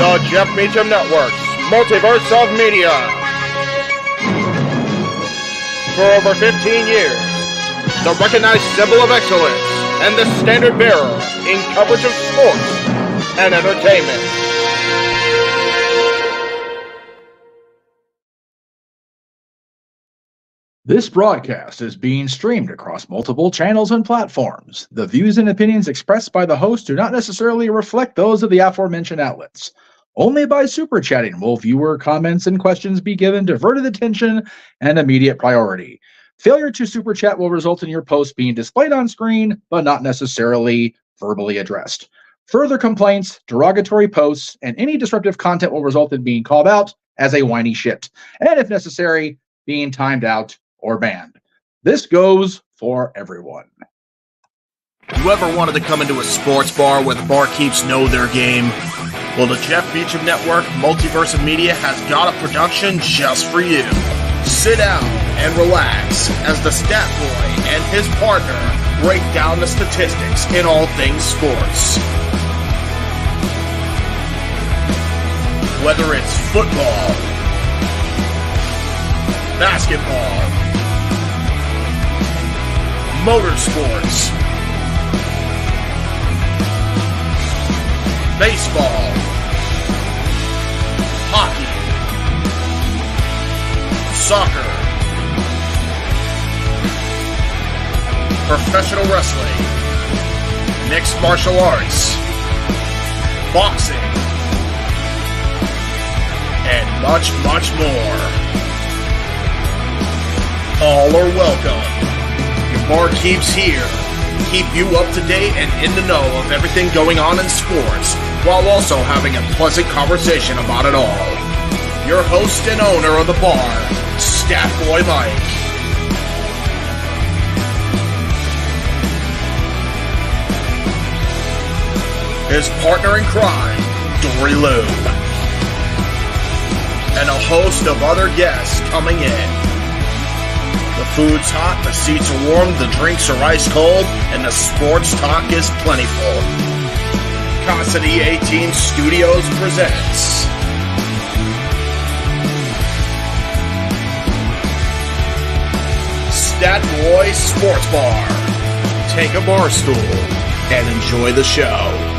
The Jeff Meacham Network's multiverse of media. For over 15 years, the recognized symbol of excellence and the standard bearer in coverage of sports and entertainment. This broadcast is being streamed across multiple channels and platforms. The views and opinions expressed by the host do not necessarily reflect those of the aforementioned outlets. Only by super chatting will viewer comments and questions be given diverted attention and immediate priority. Failure to super chat will result in your post being displayed on screen, but not necessarily verbally addressed. Further complaints, derogatory posts, and any disruptive content will result in being called out as a whiny shit, and if necessary, being timed out or banned. This goes for everyone. You ever wanted to come into a sports bar where the barkeeps know their game? Well, the Jeff Meacham Network Multiverse of Media has got a production just for you. Sit down and relax as the Stat Boy and his partner break down the statistics in all things sports. Whether it's football, basketball, motorsports, baseball, hockey, soccer, professional wrestling, mixed martial arts, boxing, and much, much more. All are welcome. Your barkeeps here keep you up to date and in the know of everything going on in sports, while also having a pleasant conversation about it all. Your host and owner of the bar, Stat Boy Mike. His partner in crime, Dory Lube. And a host of other guests coming in. The food's hot, the seats are warm, the drinks are ice cold, and the sports talk is plentiful. Casa D-18 Studios presents Stat Boy Sports Bar. Take a bar stool and enjoy the show.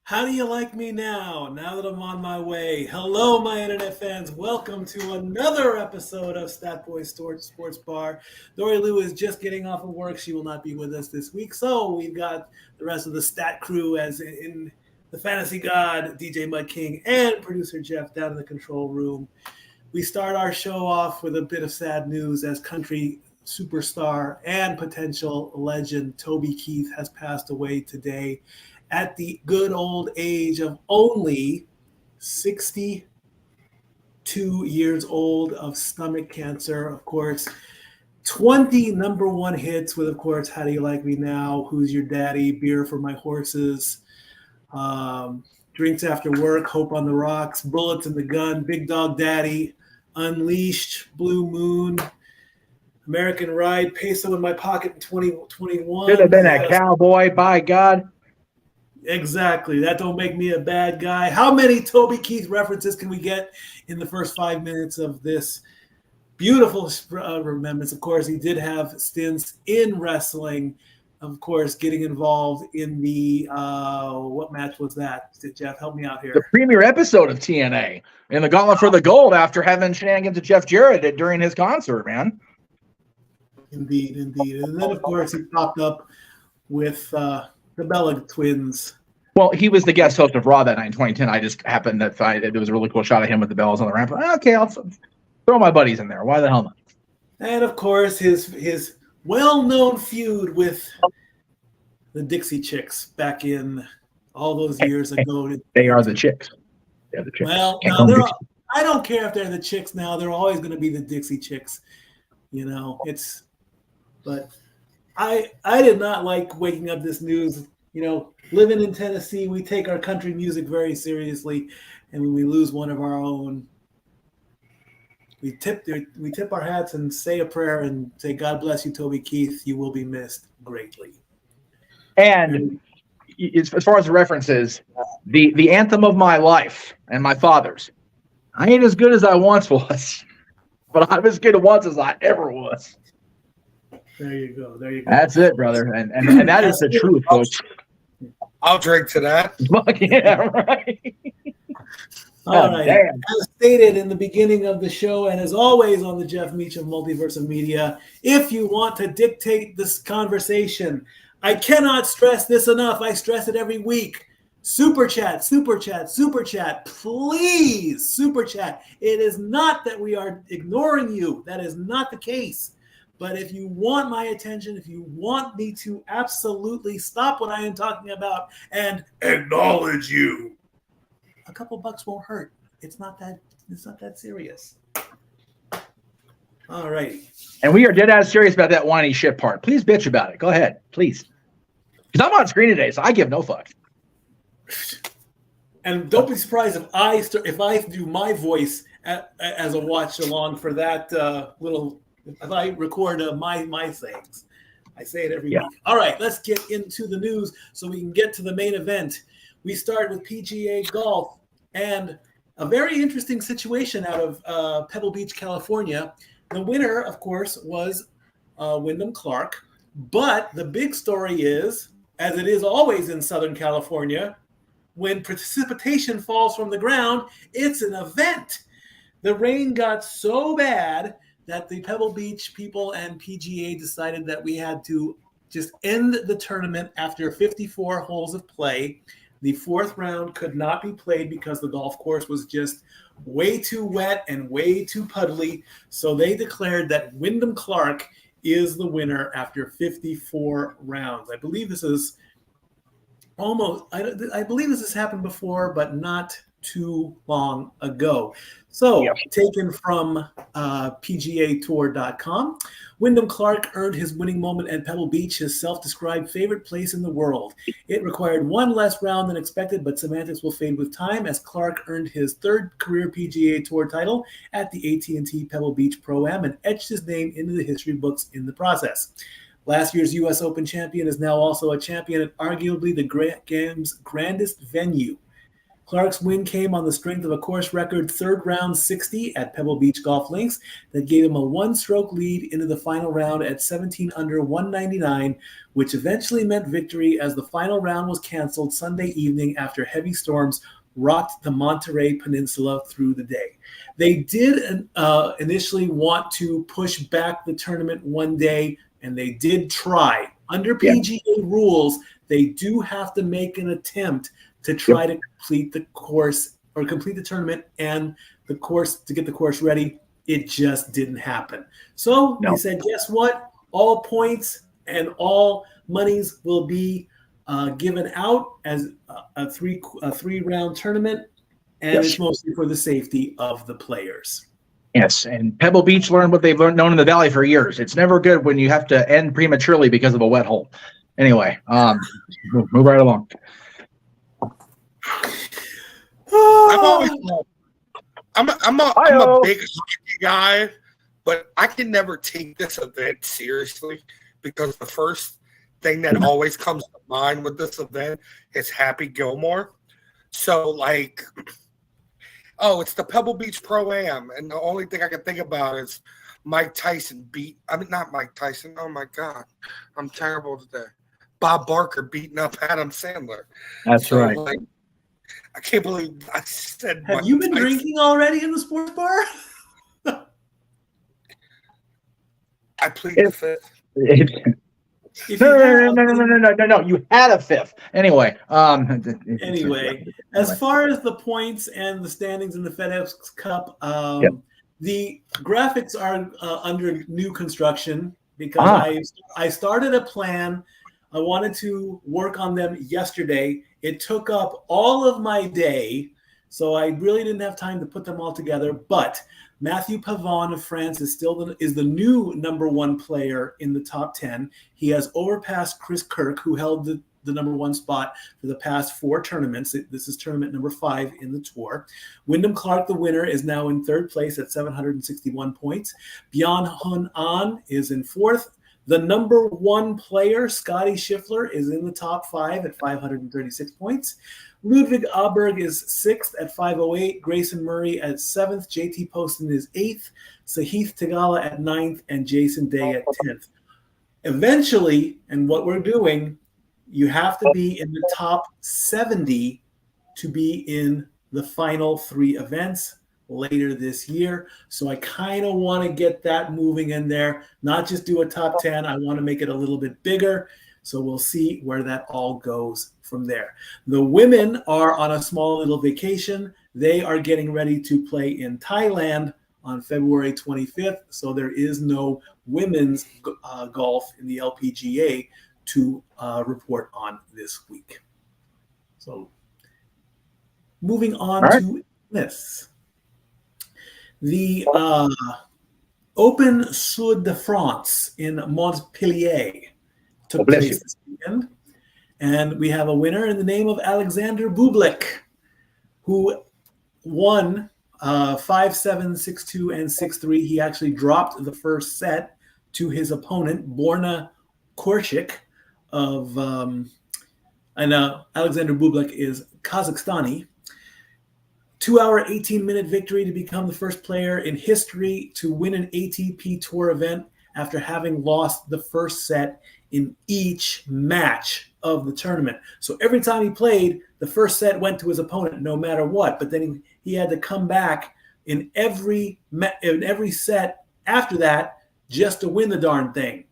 How do you like me now that I'm on my way? Hello, my internet fans. Welcome to another episode of Stat Boy Sports Bar. Dory Lou is just getting off of work. She will not be with us this week. So we've got the rest of the stat crew, as in the fantasy god, DJ Mud King, and producer Jeff down in the control room. We start our show off with a bit of sad news as country superstar and potential legend Toby Keith has passed away today at the good old age of only 62 years old of stomach cancer. Of course, 20 number one hits with, of course, How Do You Like Me Now, Who's Your Daddy, Beer for My Horses, Drinks After Work, Hope on the Rocks, Bullets in the Gun, Big Dog Daddy, Unleashed, Blue Moon, American Ride, Peso in My Pocket in 2021. Should have been a cowboy, by God. Exactly. That don't make me a bad guy. How many Toby Keith references can we get in the first 5 minutes of this beautiful remembrance? Of course, he did have stints in wrestling. Of course, getting involved in the what match was that? Jeff, help me out here. The premiere episode of TNA in the Gauntlet for the Gold after having shenanigans to Jeff Jarrett during his concert, man. Indeed. And then, of course, he popped up with the Bella twins. Well, he was the guest host of Raw that night in 2010. I just happened to find it was a really cool shot of him with the bells on the ramp. Okay, I'll throw my buddies in there. Why the hell not? And, of course, his well-known feud with the Dixie Chicks back in all those years ago. They are the Chicks. They're the Chicks. Well, no, I don't care if they're the Chicks now. They're always going to be the Dixie Chicks. You know, but I did not like waking up this news. You know, living in Tennessee, we take our country music very seriously, and when we lose one of our own, we tip our hats and say a prayer and say, "God bless you, Toby Keith. You will be missed greatly." And as far as the references, the anthem of my life and my father's, I ain't as good as I once was, but I'm as good once as I ever was. There you go. That's it, brother. And that is the truth, folks. I'll drink to that. Fuck yeah, right. All right. As stated in the beginning of the show, and as always on the Jeff Meacham Multiverse of Media, if you want to dictate this conversation, I cannot stress this enough. I stress it every week. Super chat, please, super chat. It is not that we are ignoring you. That is not the case. But if you want my attention, if you want me to absolutely stop what I am talking about and acknowledge you, a couple bucks won't hurt. It's not that serious. All right. And we are dead ass serious about that whiny shit part. Please bitch about it. Go ahead, please. Because I'm on screen today, so I give no fuck. And don't be surprised if I do my voice as a watch along for that little. If I record my sayings, I say it every week. All right, let's get into the news so we can get to the main event. We start with PGA Golf and a very interesting situation out of Pebble Beach, California. The winner, of course, was Wyndham Clark. But the big story is, as it is always in Southern California, when precipitation falls from the ground, it's an event. The rain got so bad that the Pebble Beach people and PGA decided that we had to just end the tournament after 54 holes of play. The fourth round could not be played because the golf course was just way too wet and way too puddly. So they declared that Wyndham Clark is the winner after 54 rounds. I believe this is I believe this has happened before, but not too long ago. So, taken from PGAtour.com, Wyndham Clark earned his winning moment at Pebble Beach, his self-described favorite place in the world. It required one less round than expected, but semantics will fade with time as Clark earned his third career PGA Tour title at the AT&T Pebble Beach Pro-Am and etched his name into the history books in the process. Last year's U.S. Open champion is now also a champion at arguably the game's grandest venue. Clark's win came on the strength of a course record third round 60 at Pebble Beach Golf Links that gave him a one-stroke lead into the final round at 17 under 199, which eventually meant victory as the final round was canceled Sunday evening after heavy storms rocked the Monterey Peninsula through the day. They did initially want to push back the tournament one day, and they did try. Under PGA rules, they do have to make an attempt to try to complete the course or complete the tournament and the course to get the course ready. It just didn't happen. So he said, guess what? All points and all monies will be given out as a three-round tournament, and it's mostly for the safety of the players. Yes, and Pebble Beach learned what they've known in the Valley for years. It's never good when you have to end prematurely because of a wet hole. Anyway, move right along. I'm a big hockey guy, but I can never take this event seriously because the first thing that always comes to mind with this event is Happy Gilmore. So, like, it's the Pebble Beach Pro-Am, and the only thing I can think about is Mike Tyson not Mike Tyson. Oh, my God. I'm terrible today. Bob Barker beating up Adam Sandler. That's right. Like, I can't believe I said. Have you been drinking already in the sports bar? I plead the fifth. No. You had a fifth. Anyway. As far as the points and the standings in the FedEx Cup, the graphics are under new construction because I started a plan. I wanted to work on them yesterday. It took up all of my day, so I really didn't have time to put them all together. But Matthew Pavon of France is the new number one player in the top 10. He has overpassed Chris Kirk, who held the number one spot for the past 4 tournaments. This is tournament number 5 in the tour. Wyndham Clark, the winner, is now in third place at 761 points. Bjorn Hun An is in fourth. The number one player, Scotty Scheffler, is in the top 5 at 536 points. Ludwig Aberg is 6th at 508. Grayson Murray at 7th. JT Poston is 8th. Sahith Tagala at 9th. And Jason Day at 10th. Eventually, and what we're doing, you have to be in the top 70 to be in the final 3 events later this year. So I kind of want to get that moving in there, not just do a top 10. I want to make it a little bit bigger. So we'll see where that all goes from there. The women are on a small little vacation. They are getting ready to play in Thailand on February 25th. So there is no women's golf in the LPGA to report on this week. So moving on to this. The Open Sud de France in Montpellier took place this weekend. And we have a winner in the name of Alexander Bublik, who won 5-7, 6-2, and 6-3. He actually dropped the first set to his opponent, Borna Korchik of Alexander Bublik is Kazakhstani. 2-hour, 18-minute victory to become the first player in history to win an ATP Tour event after having lost the first set in each match of the tournament. So every time he played, the first set went to his opponent no matter what. But then he had to come back in every set after that just to win the darn thing.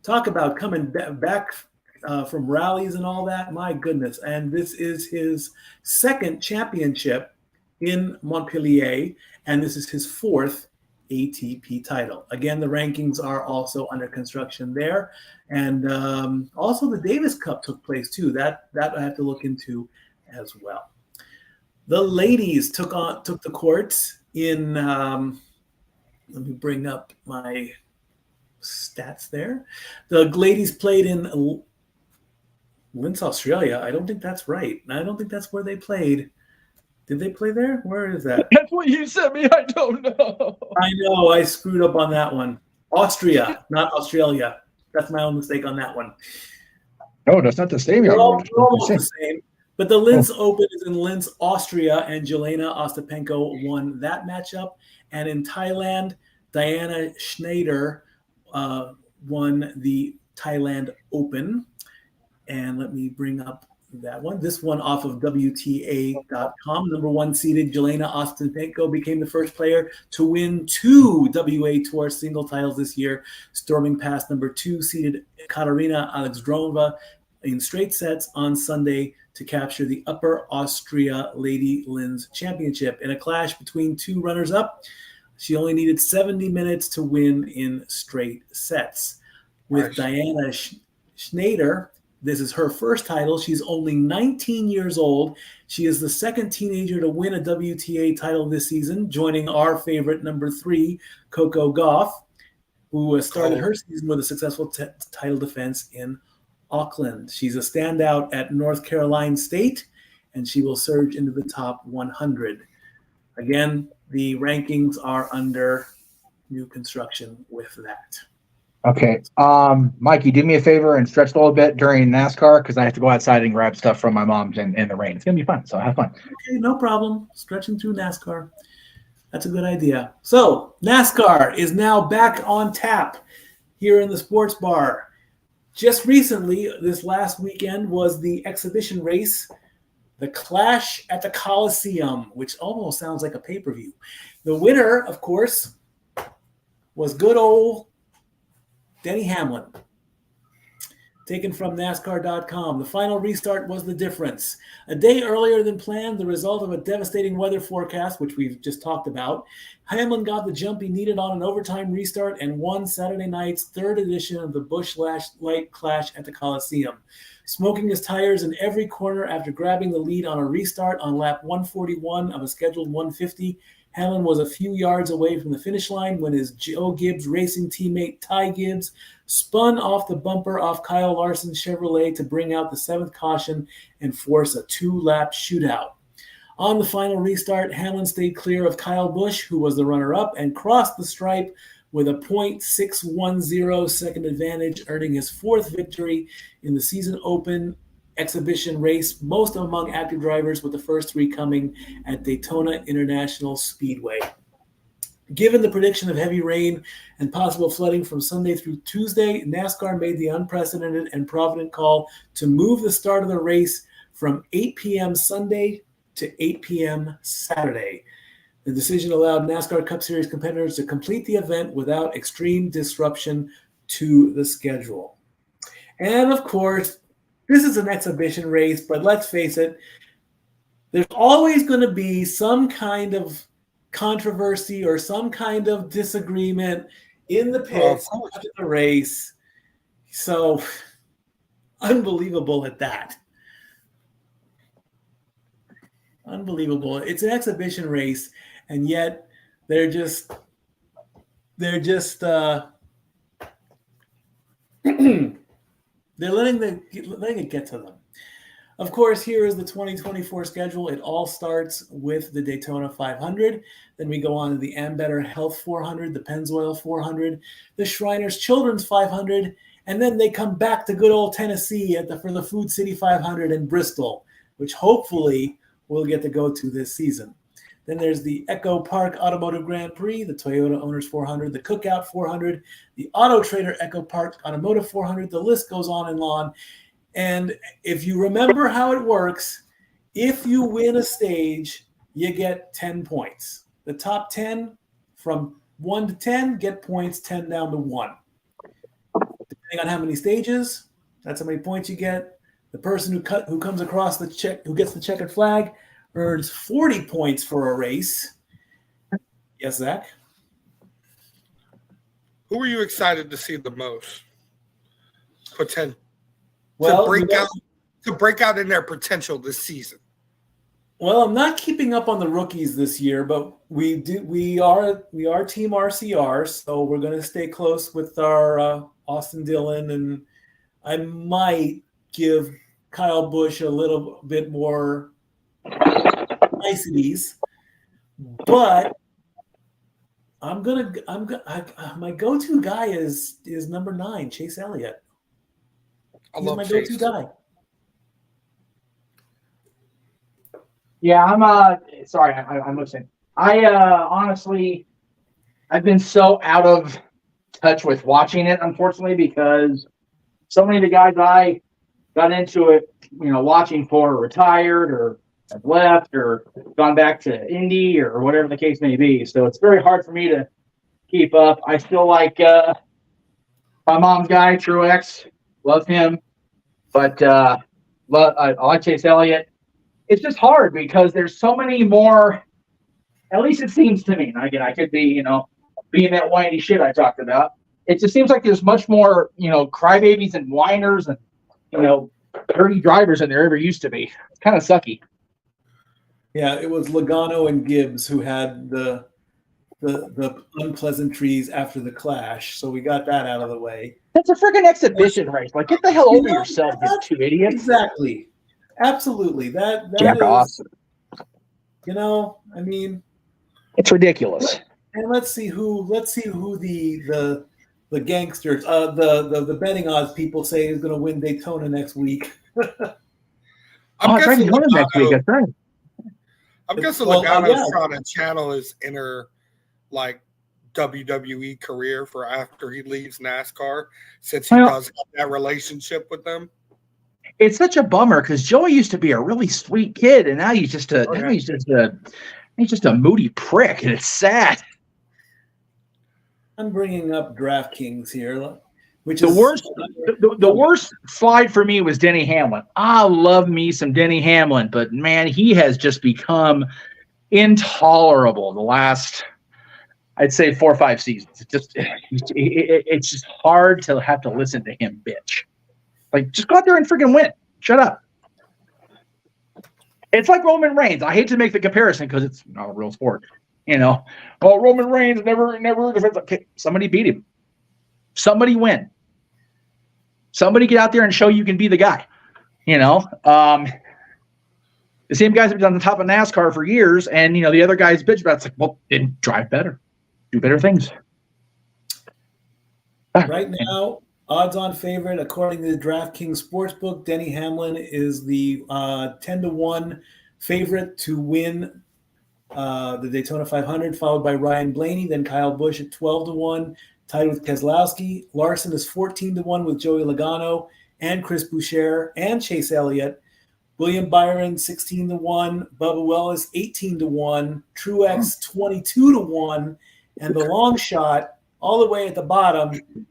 Talk about coming back from rallies and all that. My goodness. And this is his second championship in Montpellier, and this is his 4th ATP title. Again, the rankings are also under construction there. And also the Davis Cup took place too. That I have to look into as well. The ladies took the courts in, let me bring up my stats there. The ladies played in Linz, Australia. I don't think that's right. I don't think that's where they played. Did they play there? Where is that? That's what you sent me. I don't know. I know. I screwed up on that one. Austria, not Australia. That's my own mistake on that one. No, that's not the same. They're almost the same. But the Linz Open is in Linz, Austria, and Jelena Ostapenko won that matchup. And in Thailand, Diana Schneider won the Thailand Open. And let me bring up that one. This one off of WTA.com. Number 1 seeded Jelena Ostapenko became the first player to win 2 WA Tour single titles this year, storming past number 2 seeded Katarina Alexandrova in straight sets on Sunday to capture the Upper Austria Lady Linz Championship. In a clash between 2 runners-up, she only needed 70 minutes to win in straight sets. With Diana Schneider, this is her first title. She's only 19 years old. She is the second teenager to win a WTA title this season, joining our favorite number 3, Coco Gauff, who started her season with a successful title defense in Auckland. She's a standout at North Carolina State, and she will surge into the top 100. Again, the rankings are under new construction with that. Okay. Mikey, do me a favor and stretch a little bit during NASCAR because I have to go outside and grab stuff from my mom's in the rain. It's going to be fun, so have fun. Okay, no problem. Stretching through NASCAR. That's a good idea. So NASCAR is now back on tap here in the sports bar. Just recently, this last weekend, was the exhibition race, the Clash at the Coliseum, which almost sounds like a pay-per-view. The winner, of course, was good old Denny Hamlin, taken from NASCAR.com. The final restart was the difference. A day earlier than planned, the result of a devastating weather forecast, which we've just talked about, Hamlin got the jump he needed on an overtime restart and won Saturday night's 3rd edition of the Busch Light Clash at the Coliseum. Smoking his tires in every corner after grabbing the lead on a restart on lap 141 of a scheduled 150, Hamlin was a few yards away from the finish line when his Joe Gibbs racing teammate Ty Gibbs spun off the bumper off Kyle Larson's Chevrolet to bring out the 7th caution and force a 2-lap shootout. On the final restart, Hamlin stayed clear of Kyle Busch, who was the runner-up, and crossed the stripe with a .610 second advantage, earning his 4th victory in the season open exhibition race, most among active drivers, with the first 3 coming at Daytona International Speedway. Given the prediction of heavy rain and possible flooding from Sunday through Tuesday, NASCAR made the unprecedented and provident call to move the start of the race from 8 p.m. Sunday to 8 p.m. Saturday. The decision allowed NASCAR Cup Series competitors to complete the event without extreme disruption to the schedule. And of course, this is an exhibition race, but let's face it, there's always going to be some kind of controversy or some kind of disagreement in the pits after the race. So, unbelievable at that. Unbelievable. It's an exhibition race, and yet they're just they're letting it get to them. Of course, here is the 2024 schedule. It all starts with the Daytona 500. Then we go on to the Ambetter Health 400, the Pennzoil 400, the Shriners Children's 500, and then they come back to good old Tennessee for the Food City 500 in Bristol, which hopefully we'll get to go to this season. Then there's the Echo Park Automotive Grand Prix, the Toyota Owners 400, the Cookout 400, the Auto Trader Echo Park Automotive 400. The list goes on and on. And if you remember how it works, if you win a stage, you get 10 points. The top 10 from 1 to 10 get points 10 down to 1. Depending on how many stages, that's how many points you get. The person who comes across who gets the checkered flag, earns 40 points for a race. Yes, Zach? Who are you excited to see the most? To break out in their potential this season. Well, I'm not keeping up on the rookies this year, but we are Team RCR, so we're going to stay close with our Austin Dillon, and I might give Kyle Busch a little bit more niceties, but my go-to guy is number 9, Chase Elliott. He's my go-to guy. Yeah, sorry, I'm listening. Honestly, I've been so out of touch with watching it, unfortunately, because so many of the guys I got into it, watching for are retired or have left or gone back to Indy or whatever the case may be. So it's very hard for me to keep up. I still like my mom's guy, Truex. Love him. But I like Chase Elliott. It's just hard because there's so many more, at least it seems to me. And again, I could be, being that whiny shit I talked about. It just seems like there's much more, crybabies and whiners and, dirty drivers than there ever used to be. It's kind of sucky. Yeah, it was Logano and Gibbs who had the unpleasantries after the clash, so we got that out of the way. That's a freaking exhibition race. Like, get the hell over yourself, you two idiots. Exactly. Absolutely. That Jack is awesome. I mean, it's ridiculous. And let's see who the gangsters, the betting odds people say is going to win Daytona next week. I'm guessing Daytona next week. That's right. I'm guessing Logano's trying to channel his inner, WWE career for after he leaves NASCAR, since he does have that relationship with them. It's such a bummer because Joey used to be a really sweet kid, and now he's just a moody prick, and it's sad. I'm bringing up DraftKings here, which the is worst. The worst slide for me was Denny Hamlin. I love me some Denny Hamlin, but man, he has just become intolerable the last, I'd say, 4 or 5 seasons. It's just hard to have to listen to him bitch. Like, just go out there and freaking win. Shut up. It's like Roman Reigns. I hate to make the comparison because it's not a real sport. Well, Roman Reigns never defends. Okay, somebody beat him. Somebody win. Somebody get out there and show you can be the guy. The same guys have been on the top of NASCAR for years, and the other guys bitch about it. It's like, well, then drive better, do better things. Right now, odds-on favorite according to the DraftKings Sportsbook, Denny Hamlin is the 10-1 favorite to win the Daytona 500, followed by Ryan Blaney, then Kyle Busch at 12-1, tied with Keselowski. Larson is 14-1 with Joey Logano and Chris Boucher and Chase Elliott. William Byron 16-1, Bubba Wallace 18-1, Truex 22-1, and the long shot all the way at the bottom,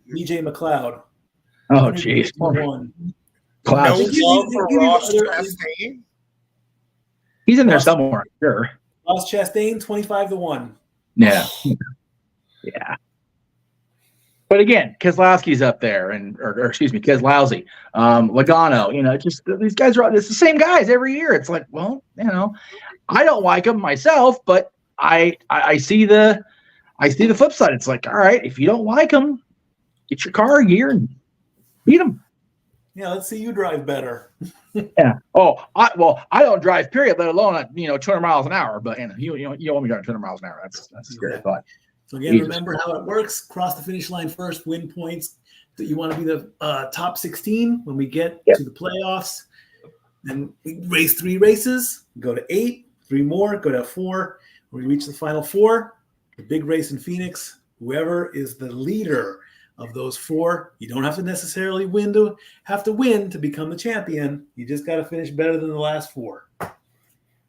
BJ McLeod. Oh, jeez. No love for Ross Chastain? He's in there somewhere, sure. Ross Chastain 25-1. Yeah. Yeah. But again, Keselowski's up there, Keselowski, Logano. Just these guys it's the same guys every year. It's like, well, I don't like them myself, but I see the flip side. It's like, all right, if you don't like them, get your car gear and beat them. Yeah, let's see you drive better. Yeah. Oh, I don't drive, period, let alone 200 miles an hour. But you don't want me driving 200 miles an hour. That's a scary thought. So again, remember how it works. Cross the finish line first, win points. That you want to be the top 16 when we get to the playoffs. And we race 3 races, go to 8, 3 more, go to 4. When we reach the final 4, the big race in Phoenix, whoever is the leader of those 4, you don't have to necessarily win to become the champion. You just got to finish better than the last 4.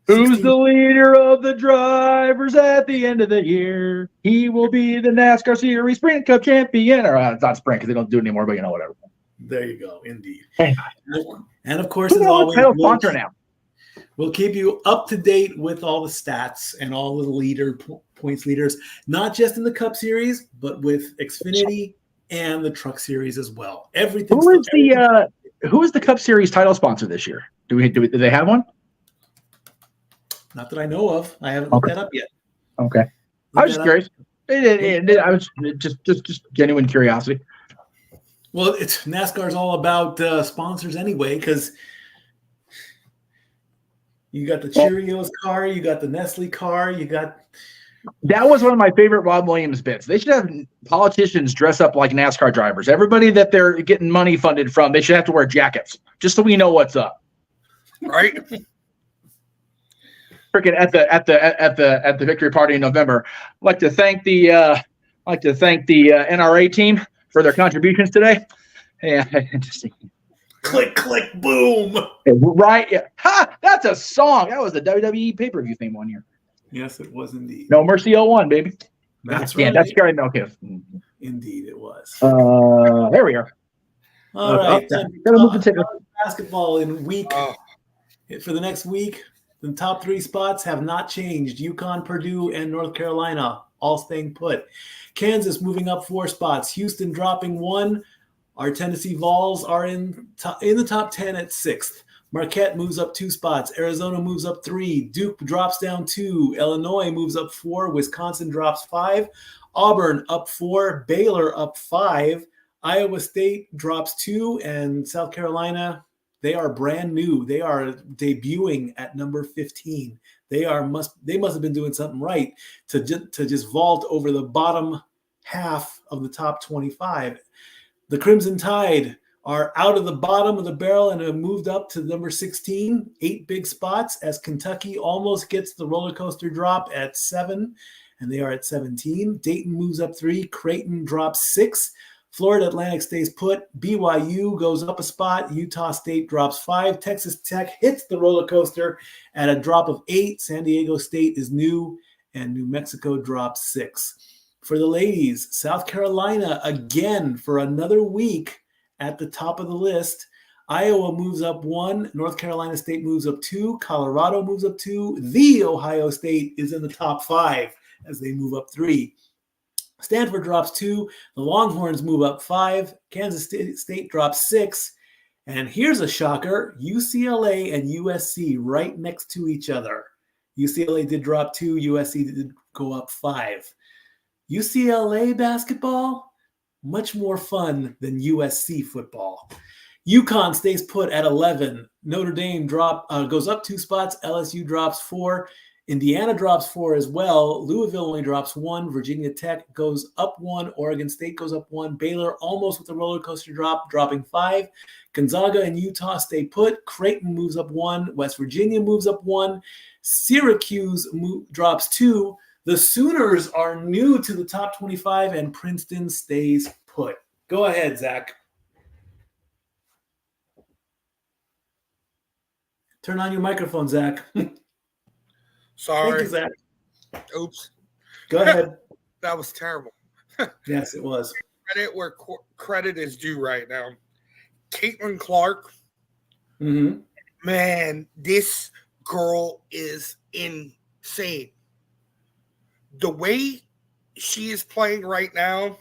Who's the leader of the drivers at the end of the year? He will be the NASCAR Series Sprint Cup champion. Or it's not sprint because they don't do it anymore, but whatever. There you go, indeed. Hey. And of course, as always, now. We'll keep you up to date with all the stats and all the points leaders, not just in the Cup Series, but with Xfinity and the Truck Series as well. Everything. Who is the Cup Series title sponsor this year? Do they have one? Not that I know of. I haven't looked that up yet. Okay. I was just curious. I was just genuine curiosity. Well, NASCAR's all about sponsors anyway, because you got the Cheerios car, you got the Nestle car, you got. That was one of my favorite Rob Williams bits. They should have politicians dress up like NASCAR drivers. Everybody that they're getting money funded from, they should have to wear jackets, just so we know what's up. Right. freaking at the victory party in November. I'd like to thank the NRA team for their contributions today. Yeah, just Click, click, boom. right. Yeah. Ha! That's a song. That was the WWE pay-per-view theme one year. Yes, it was indeed. No Mercy 01, baby. That's Yeah, right. that's scary. Okay. Indeed, it was. There we are. All right. Gotta move the ticket. Basketball in week for the next week. The top three spots have not changed. UConn, Purdue, and North Carolina all staying put. Kansas moving up 4 spots. Houston dropping 1. Our Tennessee Vols are in the top 10 at 6th. Marquette moves up 2 spots. Arizona moves up 3. Duke drops down 2. Illinois moves up 4. Wisconsin drops 5. Auburn up 4. Baylor up 5. Iowa State drops 2. And South Carolina, they are brand new. They are debuting at number 15. They must have been doing something right to just vault over the bottom half of the top 25. The Crimson Tide are out of the bottom of the barrel and have moved up to number 16, 8 big spots, as Kentucky almost gets the roller coaster drop at 7, and they are at 17. Dayton moves up 3. Creighton drops 6. Florida Atlantic stays put. BYU goes up a spot. Utah State drops 5. Texas Tech hits the roller coaster at a drop of 8. San Diego State is new, and New Mexico drops 6. For the ladies, South Carolina again for another week at the top of the list. Iowa moves up 1. North Carolina State moves up 2. Colorado moves up 2. The Ohio State is in the top 5 as they move up 3. Stanford drops 2. The Longhorns move up 5. Kansas State drops 6. And here's a shocker. UCLA and USC right next to each other. UCLA did drop 2. USC did go up 5. UCLA basketball, much more fun than USC football. UConn stays put at 11. Notre Dame goes up 2 spots. LSU drops 4. Indiana drops 4 as well. Louisville only drops 1. Virginia Tech goes up 1. Oregon State goes up 1. Baylor almost with a roller coaster drop, dropping 5. Gonzaga and Utah stay put. Creighton moves up 1. West Virginia moves up 1. Syracuse drops 2. The Sooners are new to the top 25, and Princeton stays put. Go ahead, Zach. Turn on your microphone, Zach. Sorry. Thank you, Zach. Oops. Go ahead. That was terrible. Yes, it was. Credit where credit is due right now. Caitlin Clark. Mm-hmm. Man, this girl is insane. The way she is playing right now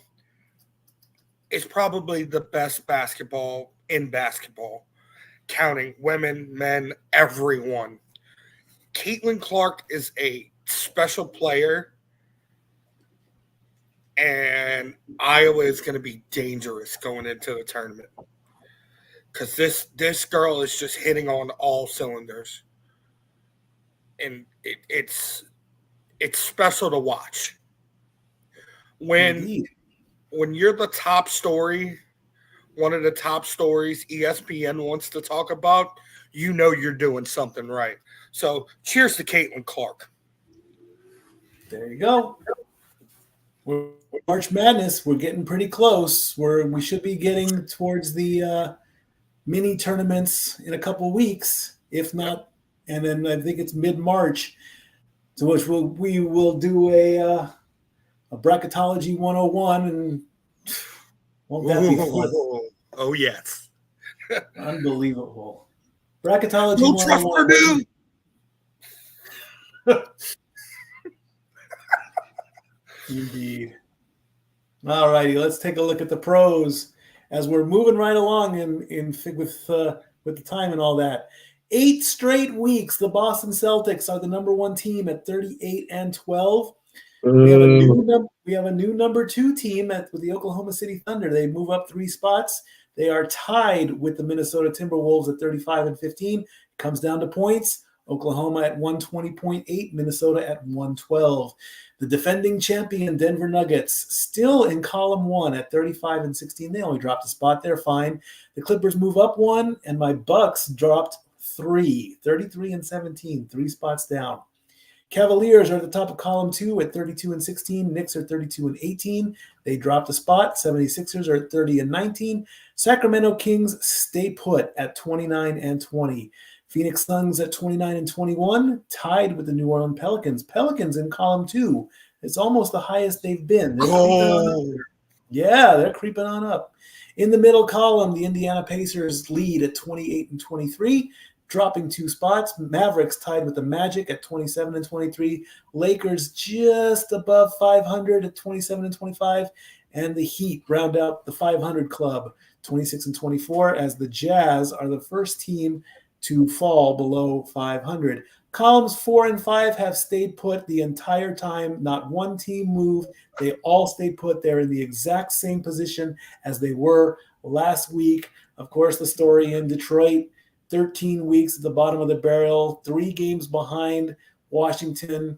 is probably the best basketball in basketball, counting women, men, everyone. Caitlin Clark is a special player, and Iowa is going to be dangerous going into the tournament because this girl is just hitting on all cylinders, and it's special to watch. When you're the top story, one of the top stories ESPN wants to talk about, you know you're doing something right. So cheers to Caitlin Clark. There you go. March Madness, we're getting pretty close. We should be getting towards the mini tournaments in a couple weeks, if not, and then I think it's mid-March. To which we will do a bracketology 101, and won't that be fun? Oh yes, unbelievable! Bracketology no 101. Indeed. All righty, let's take a look at the pros as we're moving right along with the time and all that. 8 straight weeks, the Boston Celtics are the number 1 team at 38-12. We have a new number 2 team with the Oklahoma City Thunder. They move up 3 spots. They are tied with the Minnesota Timberwolves at 35-15. It comes down to points. Oklahoma at 120.8, Minnesota at 112. The defending champion Denver Nuggets still in column 1 at 35-16. They only dropped a spot. They're fine. The Clippers move up 1, and my Bucks dropped 3, 33-17, 3 spots down. Cavaliers are at the top of column 2 at 32-16. Knicks are 32-18. They dropped a spot. 76ers are at 30-19. Sacramento Kings stay put at 29-20. Phoenix Suns at 29-21, tied with the New Orleans Pelicans. Pelicans in column 2. It's almost the highest they've been. They're creeping on up. In the middle column, the Indiana Pacers lead at 28-23. Dropping 2 spots. Mavericks tied with the Magic at 27-23. Lakers just above 500 at 27-25. And the Heat round out the 500 club, 26-24, as the Jazz are the first team to fall below 500. Columns 4 and 5 have stayed put the entire time. Not one team moved. They all stayed put. They're in the exact same position as they were last week. Of course, the story in Detroit, 13 weeks at the bottom of the barrel, 3 games behind Washington.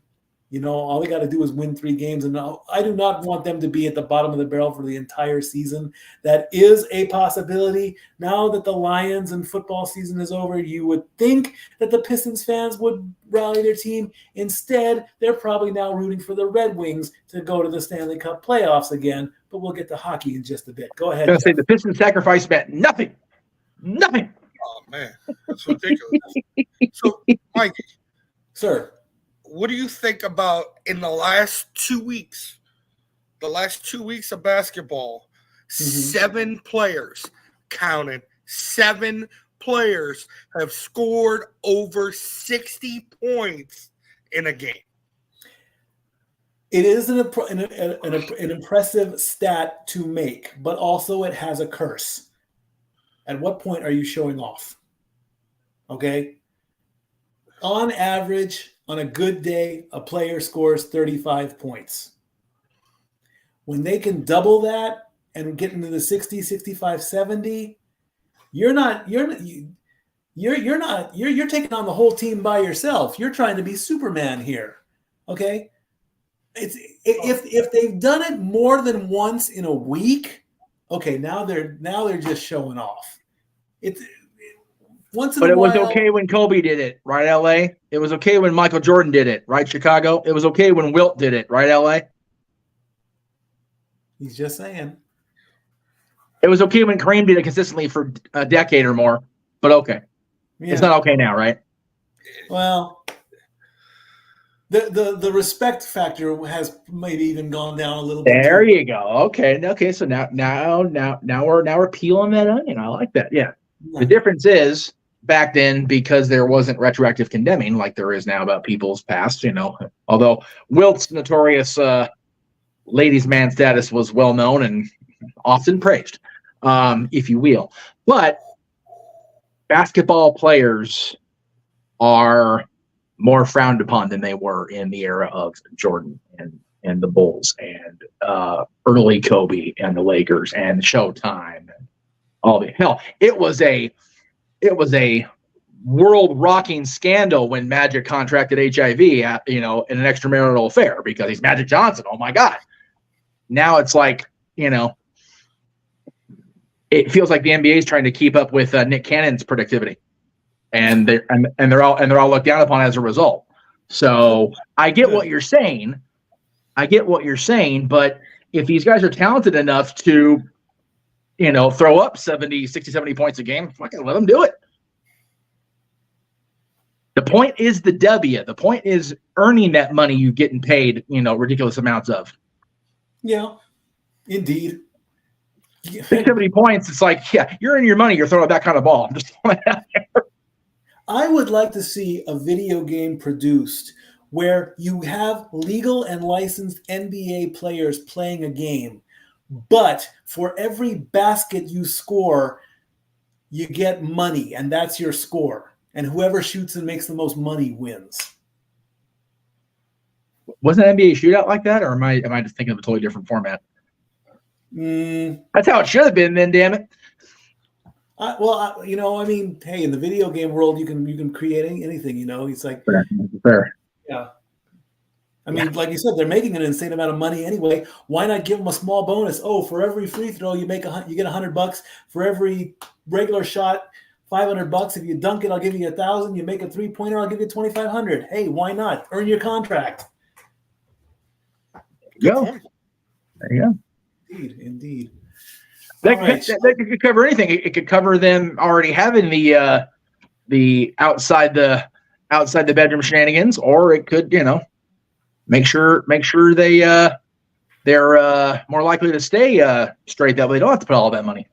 All they got to do is win 3 games. And I do not want them to be at the bottom of the barrel for the entire season. That is a possibility. Now that the Lions and football season is over, you would think that the Pistons fans would rally their team. Instead, they're probably now rooting for the Red Wings to go to the Stanley Cup playoffs again. But we'll get to hockey in just a bit. Go ahead. I was going to say the Pistons sacrifice meant nothing. Nothing. Oh, man. That's ridiculous. So, Mike. Sir. What do you think about in the last 2 weeks? The last 2 weeks of basketball, 7 players, counted, 7 players have scored over 60 points in a game. It is an impressive stat to make, but also it has a curse. At what point are you showing off? Okay? On average, on a good day, a player scores 35 points. When they can double that and get into the 60, 65, 70, you're taking on the whole team by yourself. You're trying to be Superman here. Okay? If they've done it more than once in a week, okay, now they're just showing off. But it was okay when Kobe did it, right, LA? It was okay when Michael Jordan did it, right, Chicago? It was okay when Wilt did it, right, LA? He's just saying. It was okay when Kareem did it consistently for a decade or more, but okay. Yeah. It's not okay now, right? Well, the respect factor has maybe even gone down a little bit. There you go. Okay. So now we're peeling that onion. I like that. Yeah. The difference is back then, because there wasn't retroactive condemning like there is now about people's past, although Wilt's notorious ladies' man status was well known and often praised, if you will. But basketball players are more frowned upon than they were in the era of Jordan and the Bulls and early Kobe and the Lakers and Showtime and all the hell. It was a world rocking scandal when Magic contracted HIV, in an extramarital affair because he's Magic Johnson. Oh my God. Now it's like, it feels like the NBA is trying to keep up with Nick Cannon's productivity, and they're all looked down upon as a result. So I get what you're saying. But if these guys are talented enough to, throw up 60, 70 points a game, fucking let them do it. The point is the W. The point is earning that money you're getting paid, ridiculous amounts of. Yeah, indeed. 70 points, it's like, yeah, you're in your money, you're throwing that kind of ball. I'm just throwing it out there. I would like to see a video game produced where you have legal and licensed NBA players playing a game, but for every basket you score, you get money, and that's your score. And whoever shoots and makes the most money wins. Wasn't NBA shootout like that, or am I just thinking of a totally different format? That's how it should have been, then. Damn it. Hey, in the video game world, you can create anything. It's like fair. Yeah. Like you said, they're making an insane amount of money anyway. Why not give them a small bonus? Oh, for every free throw you get $100. For every regular shot, $500. If you dunk it, I'll give you $1,000. You make a 3-pointer, I'll give you $2,500. Hey, why not? Earn your contract. There you go. There you go. Indeed. That could cover anything. It could cover them already having the outside the bedroom shenanigans, or it could, make sure they're more likely to stay straight that way. They don't have to put all that money.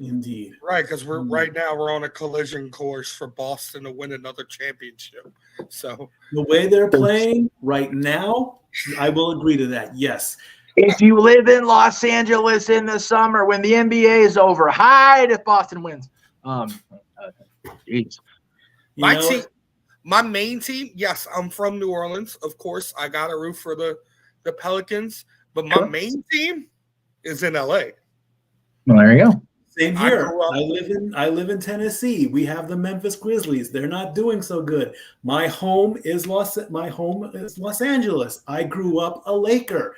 Indeed. Right, because right now we're on a collision course for Boston to win another championship. So the way they're playing right now, I will agree to that. Yes. If you live in Los Angeles in the summer when the NBA is over, hide if Boston wins. Jeez. My main team, yes, I'm from New Orleans. Of course, I got a root for the Pelicans, but my main team is in LA. Well, there you go. Same here. I live in Tennessee. We have the Memphis Grizzlies. They're not doing so good. My home is Los Angeles. I grew up a Laker.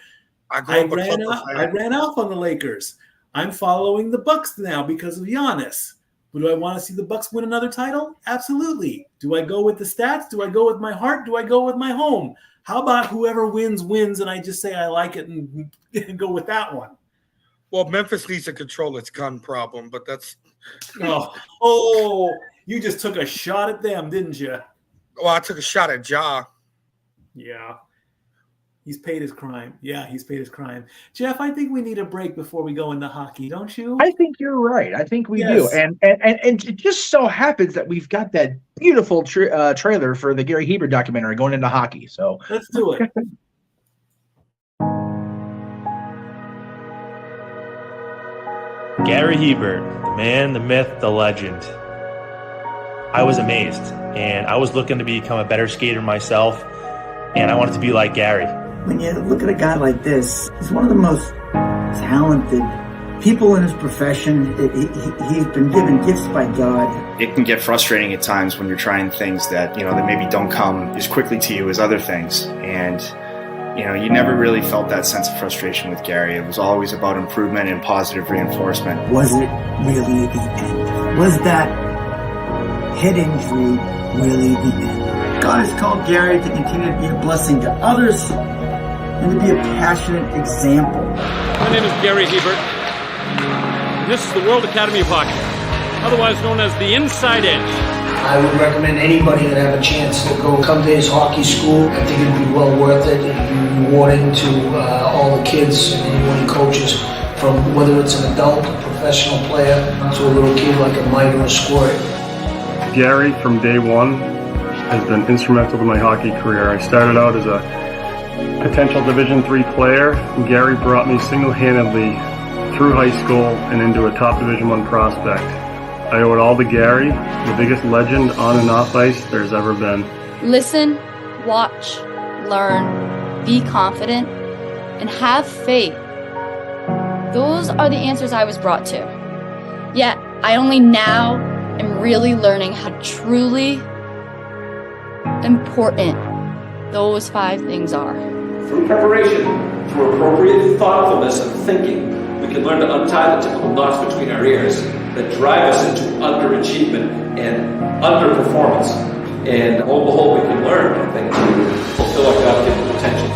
I ran off on the Lakers. I'm following the Bucks now because of Giannis. Do I want to see the Bucks win another title? Absolutely. Do I go with the stats? Do I go with my heart? Do I go with my home? How about whoever wins, and I just say I like it and go with that one? Well, Memphis needs to control its gun problem, but that's... Oh, you just took a shot at them, didn't you? Well, I took a shot at Ja. Yeah. He's paid his crime. Yeah, he's paid his crime. Jeff, I think we need a break before we go into hockey, don't you? I think you're right. I think we do. And it just so happens that we've got that beautiful trailer for the Gary Hebert documentary going into hockey. So let's do it. Gary Hebert, the man, the myth, the legend. I was amazed, and I was looking to become a better skater myself, and I wanted to be like Gary. When you look at a guy like this, he's one of the most talented people in his profession. He's been given gifts by God. It can get frustrating at times when you're trying things that, that maybe don't come as quickly to you as other things. And, you never really felt that sense of frustration with Gary. It was always about improvement and positive reinforcement. Was it really the end? Was that head injury really the end? God has called Gary to continue to be a blessing to others and to be a passionate example. My name is Gary Hebert, and this is the World Academy of Hockey, otherwise known as the Inside Edge. I would recommend anybody that have a chance to come to his hockey school. I think it'd be well worth it. It'd be rewarding to all the kids and anyone he coaches, from whether it's an adult, a professional player, to a little kid like a Mike or a Squirt. Gary, from day one, has been instrumental to my hockey career. I started out as a potential Division III player, and Gary brought me single-handedly through high school and into a top Division I prospect. I owe it all to Gary, the biggest legend on and off ice there's ever been. Listen, watch, learn, be confident, and have faith. Those are the answers I was brought to. Yet, I only now am really learning how truly important those 5 things are. Through preparation, through appropriate thoughtfulness and thinking, we can learn to untie the typical knots between our ears that drive us into underachievement and underperformance. And lo and behold, we can learn, I think, to fulfill our God-given potential.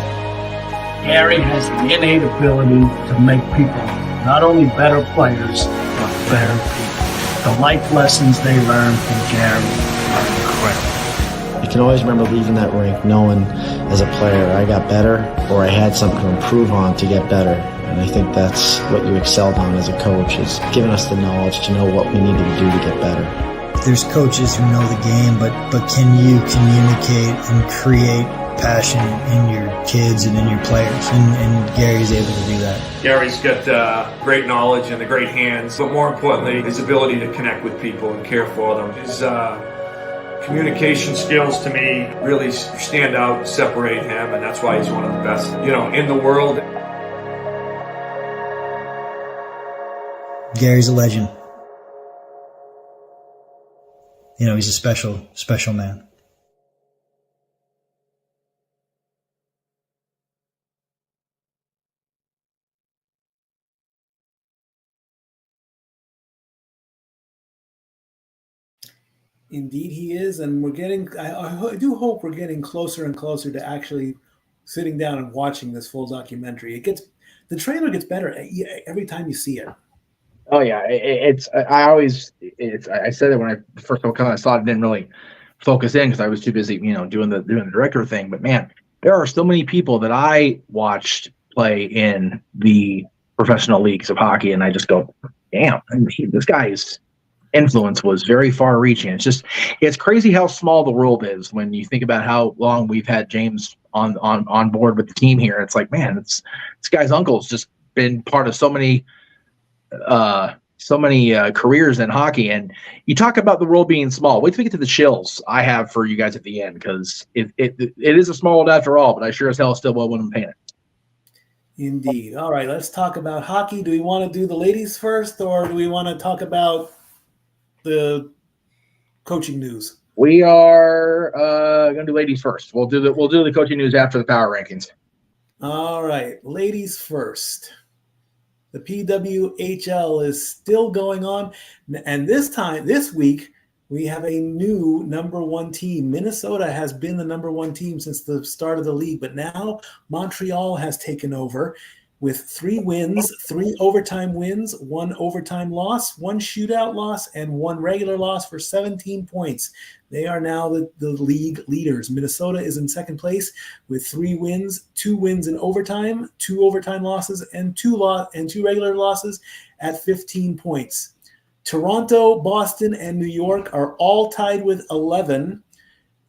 Gary has the innate ability to make people not only better players, but better people. The life lessons they learn from Gary are incredible. I can always remember leaving that rink knowing as a player I got better, or I had something to improve on to get better. And I think that's what you excelled on as a coach, is giving us the knowledge to know what we needed to do to get better. There's coaches who know the game, but can you communicate and create passion in your kids and in your players? And Gary's able to do that. Gary's got great knowledge and the great hands, but more importantly, his ability to connect with people and care for them. His communication skills, to me, really stand out and separate him, and that's why he's one of the best, in the world. Gary's a legend. He's a special, special man. Indeed, he is, and we're getting. I do hope we're getting closer and closer to actually sitting down and watching this full documentary. The trailer gets better every time you see it. Oh yeah, I said it when I first kind of saw it, didn't really focus in because I was too busy, doing the director thing. But man, there are so many people that I watched play in the professional leagues of hockey, and I just go, damn, this guy's influence was very far-reaching. It's crazy how small the world is when you think about how long we've had James on board with the team here. It's like, man, this guy's uncle's just been part of so many careers in hockey. And you talk about the world being small. Wait till we get to the chills I have for you guys at the end, because it is a small world after all, but I sure as hell still wouldn't paint it. Indeed. All right, let's talk about hockey. Do we want to do the ladies first, or do we want to talk about the coaching news? We are going to do ladies first. We'll do the coaching news after the power rankings. All right, ladies first. The PWHL is still going on, and this week, we have a new number one team. Minnesota has been the number one team since the start of the league, but now Montreal has taken over with 3 wins, 3 overtime wins, 1 overtime loss, 1 shootout loss, and 1 regular loss for 17 points. They are now the league leaders. Minnesota is in second place with 3 wins, 2 wins in overtime, 2 overtime losses, and 2 regular losses at 15 points. Toronto, Boston, and New York are all tied with 11.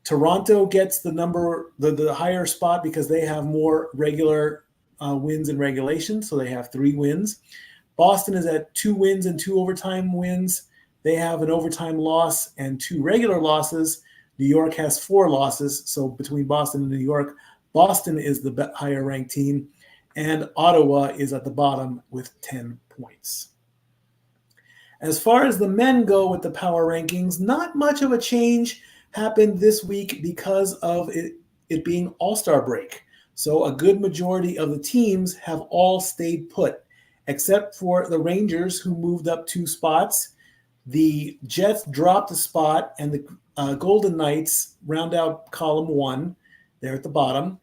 Toronto gets the higher spot because they have more regular wins in regulation, so they have 3 wins. Boston is at 2 wins and 2 overtime wins. They have an overtime loss and 2 regular losses. New York has 4 losses, so between Boston and New York, Boston is the higher ranked team, and Ottawa is at the bottom with 10 points. As far as the men go with the power rankings, not much of a change happened this week because of it being All-Star break. So a good majority of the teams have all stayed put, except for the Rangers, who moved up 2 spots. The Jets dropped a spot, and the Golden Knights round out column 1. They're at the bottom.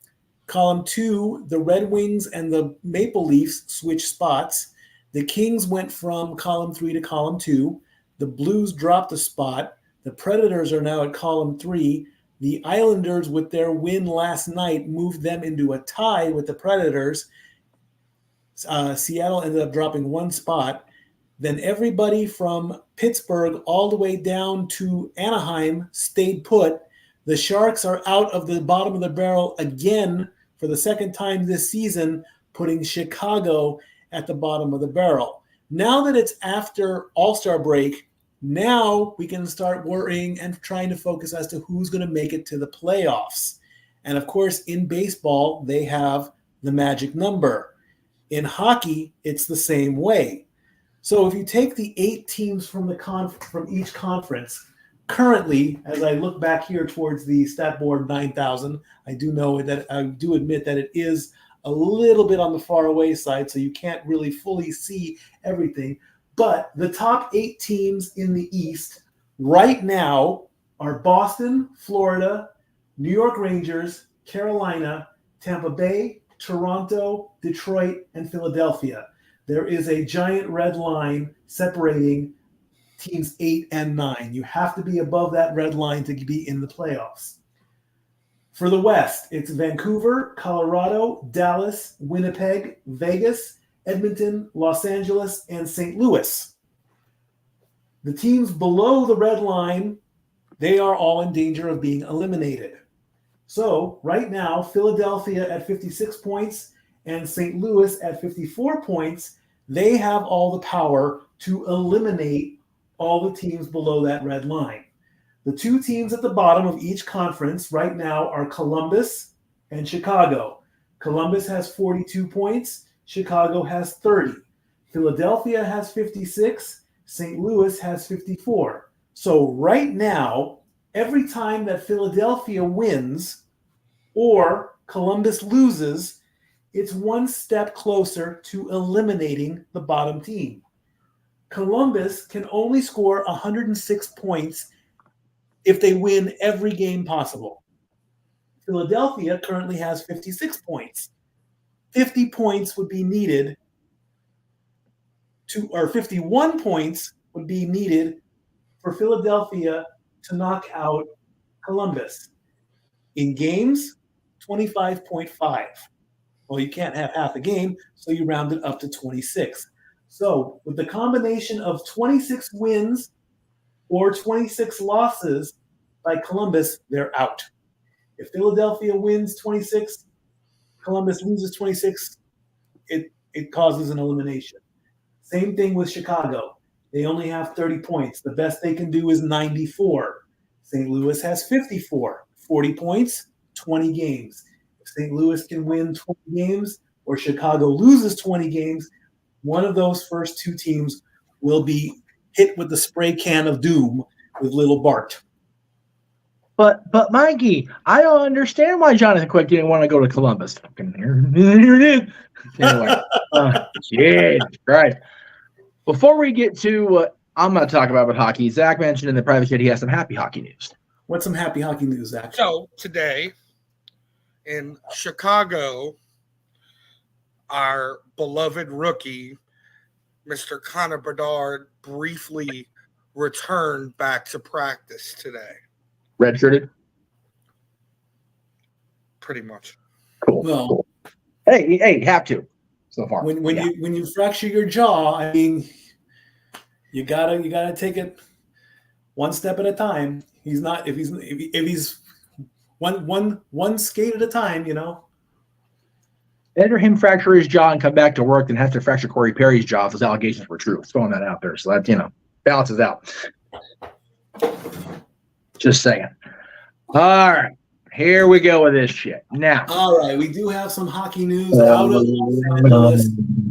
Column 2, the Red Wings and the Maple Leafs switched spots. The Kings went from column 3 to column 2. The Blues dropped a spot. The Predators are now at column 3. The Islanders, with their win last night, moved them into a tie with the Predators. Seattle ended up dropping 1 spot. Then everybody from Pittsburgh all the way down to Anaheim stayed put. The Sharks are out of the bottom of the barrel again for the second time this season, putting Chicago at the bottom of the barrel. Now that it's after All-Star break, now we can start worrying and trying to focus as to who's going to make it to the playoffs. And of course, in baseball, they have the magic number. In hockey, it's the same way. So if you take the 8 teams from each conference, currently, as I look back here towards the stat board 9,000, I do admit that it is a little bit on the far away side, so you can't really fully see everything. But the top 8 teams in the East right now are Boston, Florida, New York Rangers, Carolina, Tampa Bay, Toronto, Detroit, and Philadelphia. There is a giant red line separating teams 8 and 9. You have to be above that red line to be in the playoffs. For the West, it's Vancouver, Colorado, Dallas, Winnipeg, Vegas, Edmonton, Los Angeles, and St. Louis. The teams below the red line, they are all in danger of being eliminated. So right now, Philadelphia at 56 points and St. Louis at 54 points, they have all the power to eliminate all the teams below that red line. The 2 teams at the bottom of each conference right now are Columbus and Chicago. Columbus has 42 points. Chicago has 30. Philadelphia has 56. St. Louis has 54. So right now, every time that Philadelphia wins or Columbus loses, it's 1 step closer to eliminating the bottom team. Columbus can only score 106 points if they win every game possible. Philadelphia currently has 56 points. 50 points would be needed or 51 points would be needed for Philadelphia to knock out Columbus. In games, 25.5. Well, you can't have half a game, so you round it up to 26. So with the combination of 26 wins or 26 losses by Columbus, they're out. If Philadelphia wins 26, Columbus loses 26, it causes an elimination. Same thing with Chicago. They only have 30 points. The best they can do is 94. St. Louis has 54. 40 points, 20 games. If St. Louis can win 20 games or Chicago loses 20 games, one of those first two teams will be hit with the spray can of doom with little Bart. But Mikey, I don't understand why Jonathan Quick didn't want to go to Columbus. Anyway, Jesus Christ. Before we get to what I'm going to talk about with hockey, Zach mentioned in the private chat he has some happy hockey news. What's some happy hockey news, Zach? So today in Chicago, our beloved rookie, Mr. Connor Bedard, briefly returned back to practice today. Redshirted? Pretty much. Cool. Well, cool. Hey, have to so far. When you fracture your jaw, I mean, you gotta take it one step at a time. He's not if he's one skate at a time, you know. Better him fracture his jaw and come back to work than have to fracture Corey Perry's jaw if his allegations were true. It's throwing that out there, so that balances out. Just saying. All right, here we go with this shit. Now, all right, we do have some hockey news out of Los Angeles.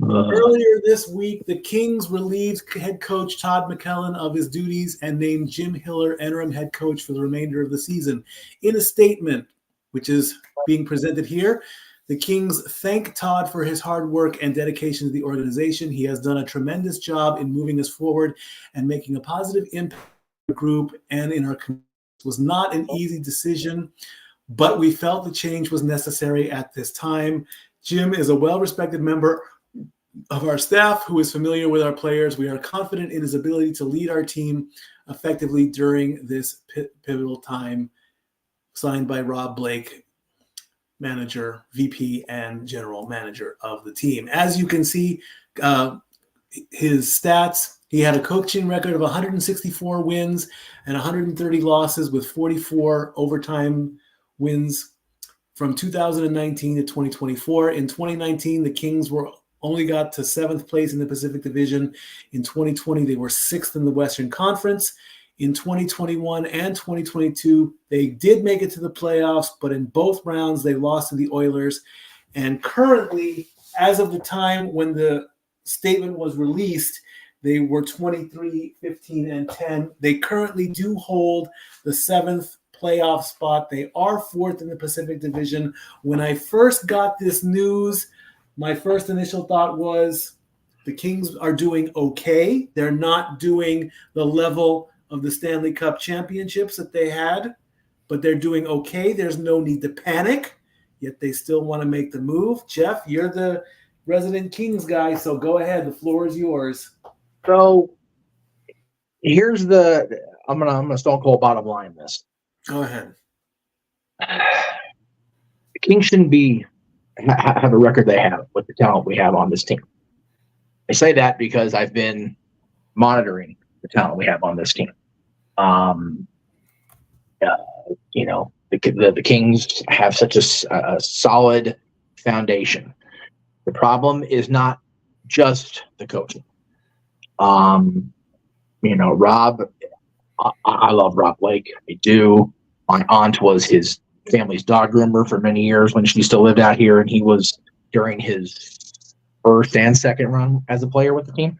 Earlier this week, the Kings relieved head coach Todd McKellen of his duties and named Jim Hiller interim head coach for the remainder of the season. In a statement, which is being presented here, the Kings thank Todd for his hard work and dedication to the organization. He has done a tremendous job in moving us forward and making a positive impact on the group and in our community. It was not an easy decision, but we felt the change was necessary at this time. Jim is a well-respected member of our staff who is familiar with our players. We are confident in his ability to lead our team effectively during this pivotal time. Signed by Rob Blake, manager, VP, and general manager of the team. As you can see, his stats, he had a coaching record of 164 wins and 130 losses with 44 overtime wins from 2019 to 2024. In 2019, the Kings only got to 7th place in the Pacific Division. In 2020, they were 6th in the Western Conference. In 2021 and 2022, they did make it to the playoffs, but in both rounds, they lost to the Oilers. And currently, as of the time when the statement was released, they were 23, 15, and 10. They currently do hold the 7th playoff spot. They are 4th in the Pacific Division. When I first got this news, my first initial thought was the Kings are doing okay. They're not doing the level of the Stanley Cup championships that they had, but they're doing okay. There's no need to panic, yet they still want to make the move. Jeff, you're the resident Kings guy, so go ahead. The floor is yours. So here's I'm gonna stone cold bottom line this. Go ahead. The Kings shouldn't have a record they have with the talent we have on this team. I say that because I've been monitoring the talent we have on this team. The Kings have such a solid foundation. The problem is not just the coaching. Rob, I love Rob Blake. I do. My aunt was his family's dog groomer for many years when she still lived out here, and he was during his first and second run as a player with the team.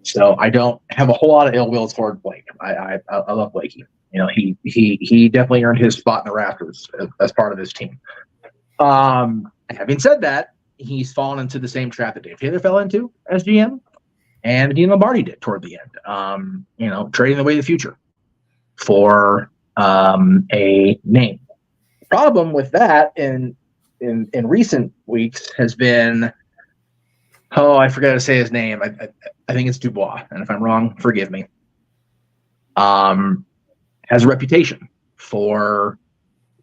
So I don't have a whole lot of ill will toward Blake. I love Blakey. He definitely earned his spot in the rafters as part of this team. Having said that, he's fallen into the same trap that Dave Taylor fell into as GM, and Dean Lombardi did toward the end. Trading away the future for a name. The problem with that in recent weeks has been, I forgot to say his name. I think it's Dubois, and if I'm wrong, forgive me. Has a reputation for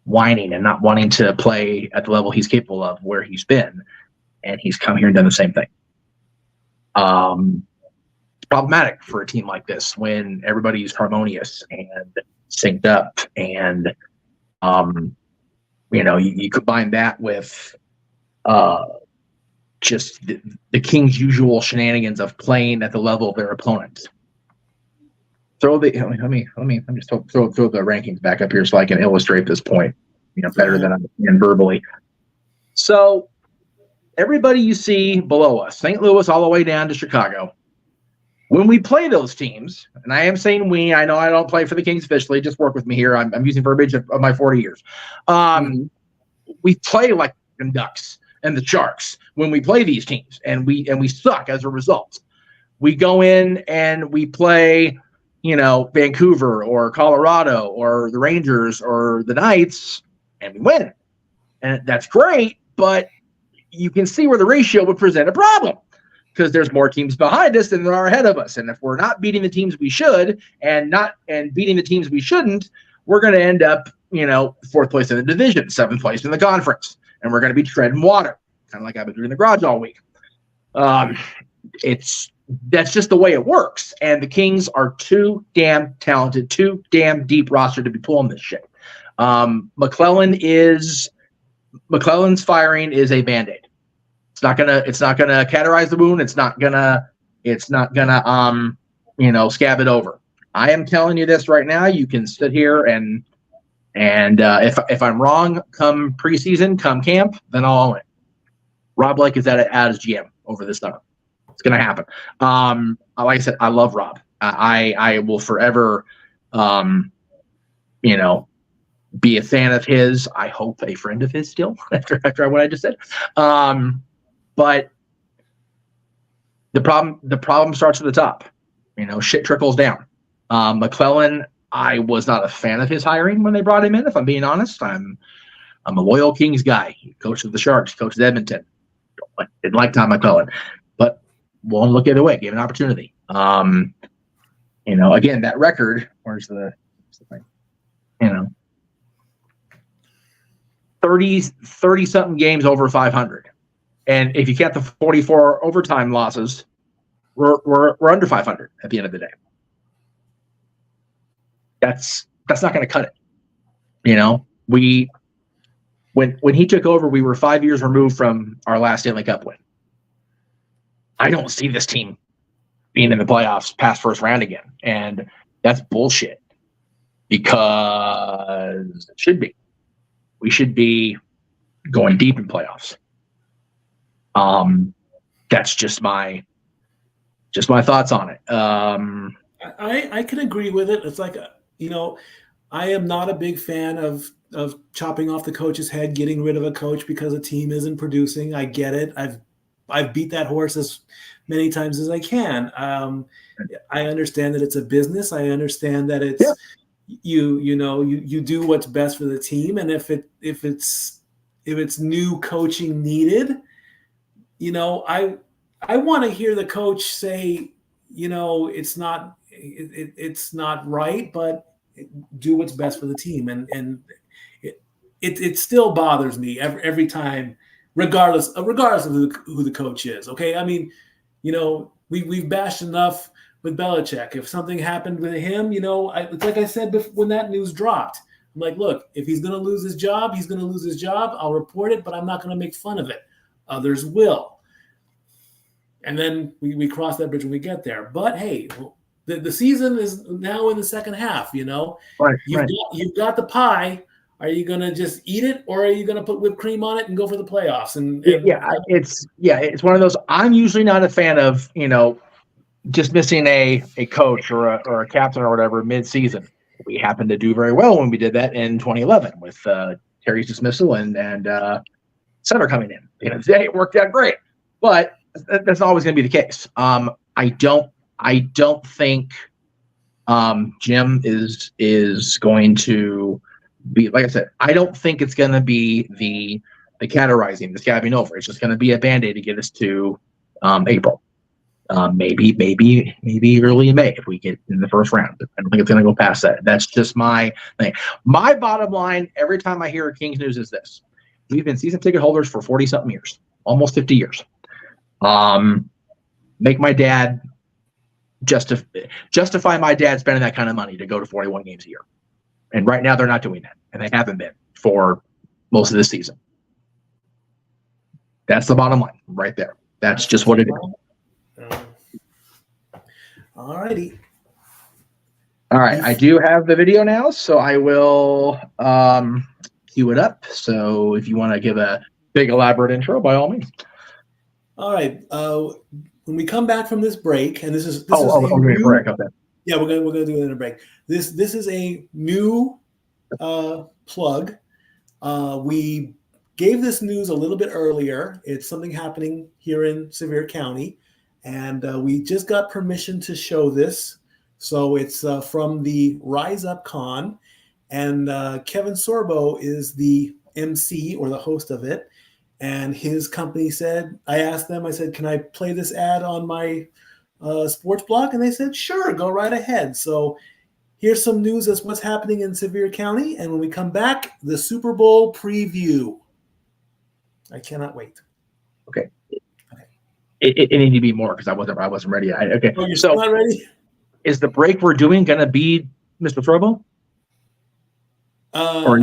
whining and not wanting to play at the level he's capable of where he's been, and he's come here and done the same thing. It's problematic for a team like this when everybody's harmonious and synced up, and you combine that with just the Kings' usual shenanigans of playing at the level of their opponents. Let me just throw the rankings back up here so I can illustrate this point, better than I can verbally. So everybody you see below us, St. Louis all the way down to Chicago, when we play those teams, and I am saying we, I know I don't play for the Kings officially, just work with me here. I'm using verbiage of my 40 years. We play like the Ducks and the Sharks when we play these teams, and we suck as a result. We go in and we play, Vancouver or Colorado or the Rangers or the Knights, and we win. And that's great, but you can see where the ratio would present a problem because there's more teams behind us than there are ahead of us. And if we're not beating the teams we should and beating the teams we shouldn't, we're going to end up, 4th place in the division, 7th place in the conference, and we're going to be treading water, kind of like I've been doing in the garage all week. That's just the way it works. And the Kings are too damn talented, too damn deep roster to be pulling this shit. McClellan's firing is a Band-Aid. It's not gonna cauterize the wound. It's not gonna scab it over. I am telling you this right now. You can sit here and if I'm wrong, come preseason, come camp, then I'll own it. Rob Blake is out as GM over this summer. It's going to happen. Like I said, I love Rob. I will forever, be a fan of his. I hope a friend of his still after what I just said. But the problem starts at the top. Shit trickles down. McClellan, I was not a fan of his hiring when they brought him in. If I'm being honest, I'm a loyal Kings guy. He coached the Sharks, coached Edmonton. Didn't like Tom McClellan, but won't look the other way. Gave an opportunity. Again, that record. Where's the thing? 30 something games over 500, and if you count the 44 overtime losses, we're under 500 at the end of the day. That's not going to cut it. When he took over, we were 5 years removed from our last Stanley Cup win. I don't see this team being in the playoffs past first round again, and that's bullshit because it should be. We should be going deep in playoffs. That's just my thoughts on it. I can agree with it. It's like, I am not a big fan of chopping off the coach's head, getting rid of a coach because a team isn't producing. I get it. I've beat that horse as many times as I can. I understand that it's a business. I understand that it's you do what's best for the team, and if it's new coaching needed, I want to hear the coach say, it's not right, but do what's best for the team, and it still bothers me every time, regardless of who the coach is. Okay, I mean, we've bashed enough with Belichick. If something happened with him, like I said when that news dropped, I'm like, look, if he's going to lose his job, he's going to lose his job. I'll report it, but I'm not going to make fun of it. Others will. And then we cross that bridge when we get there. But hey, the season is now in the second half. Right, you've got the pie. Are you going to just eat it, or are you going to put whipped cream on it and go for the playoffs? It's one of those. I'm usually not a fan of dismissing a coach or a captain or whatever mid-season. We happened to do very well when we did that in 2011 with Terry's dismissal and Sutter coming in. Today it worked out great, but that's not always going to be the case. I don't think Jim is going to be, like I said, I don't think it's going to be the Cat Rising, the scabbing over. It's just going to be a Band-Aid to get us to April. Maybe early May if we get in the first round. I don't think it's going to go past that. That's just my thing. My bottom line every time I hear Kings news is this: we've been season ticket holders for 40-something years, almost 50 years. Make my dad justify my dad spending that kind of money to go to 41 games a year, and right now they're not doing that, and they haven't been for most of this season. That's the bottom line right there. That's just what it is. All righty. All right, I do have the video now, so I will cue it up. So if you want to give a big elaborate intro, by all means. All right. When we come back from this break, and this is break. Okay. Yeah, we're gonna do it in a break. This is a new plug. We gave this news a little bit earlier. It's something happening here in Sevier County. And we just got permission to show this. So it's from the Rise Up Con. And Kevin Sorbo is the MC or the host of it. And his company said, I asked them, I said, can I play this ad on my sports blog? And they said, sure, go right ahead. So here's some news as what's happening in Sevier County. And when we come back, the Super Bowl preview. I cannot wait. Okay. It needed to be more because I wasn't ready. Okay. Oh, you're still not ready? Is the break we're doing going to be Mr. Throbo? Are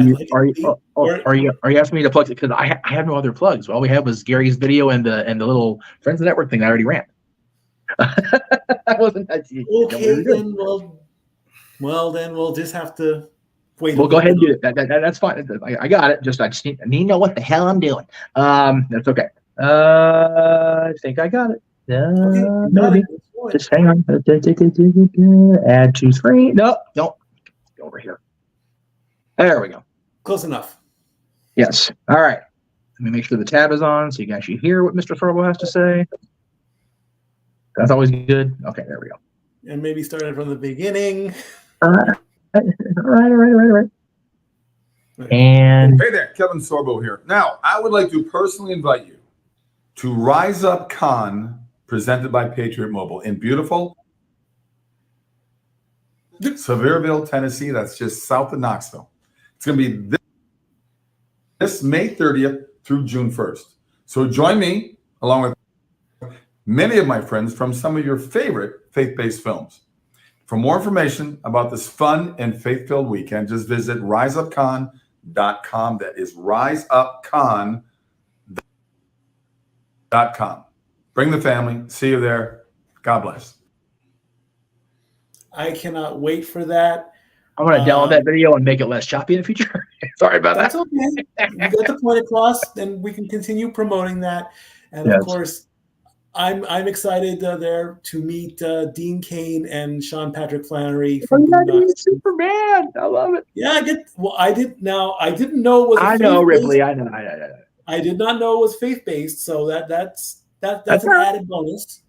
you asking me to plug it? Because I have no other plugs. All we have was Gary's video and the little Friends of the Network thing that I already ran. I wasn't. Okay, then then we'll just have to wait. We'll go ahead and do it. That's fine. I got it. I just need to know what the hell I'm doing. That's okay. I think I got it. Maybe. Just hang on. Add to screen. No, don't. Go over here. There we go. Close enough. Yes. All right. Let me make sure the tab is on so you can actually hear what Mr. Thurbo has to say. That's always good. Okay, there we go. And maybe starting from the beginning. All right. And hey there, Kevin Sorbo here. Now, I would like to personally invite you to Rise Up Con, presented by Patriot Mobile in beautiful Sevierville, Tennessee. That's just south of Knoxville. It's going to be this May 30th through June 1st. So join me along with many of my friends from some of your favorite faith-based films. For more information about this fun and faith-filled weekend, just visit riseupcon.com. That is riseupcon.com. Bring the family. See you there. God bless. I cannot wait for that. I'm going to download that video and make it less choppy in the future. Sorry about that. That's okay. You got the point across, and we can continue promoting that. And yes. Of course, I'm excited there to meet Dean Cain and Sean Patrick Flannery from Superman. I love it. Yeah, I didn't know it was. I know Ripley. I know. I did not know it was faith-based, so that's an added bonus.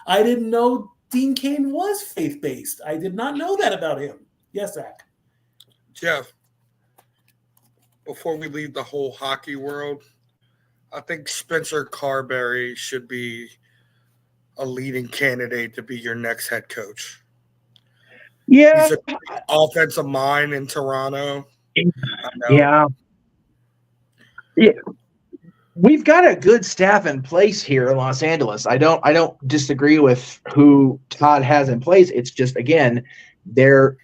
I didn't know Dean Cain was faith-based. I did not know that about him. Yes, Zach. Jeff, before we leave the whole hockey world, I think Spencer Carberry should be a leading candidate to be your next head coach. Yeah. He's an offensive mind in Toronto. Yeah. We've got a good staff in place here in Los Angeles. I don't disagree with who Todd has in place. It's just, again, they're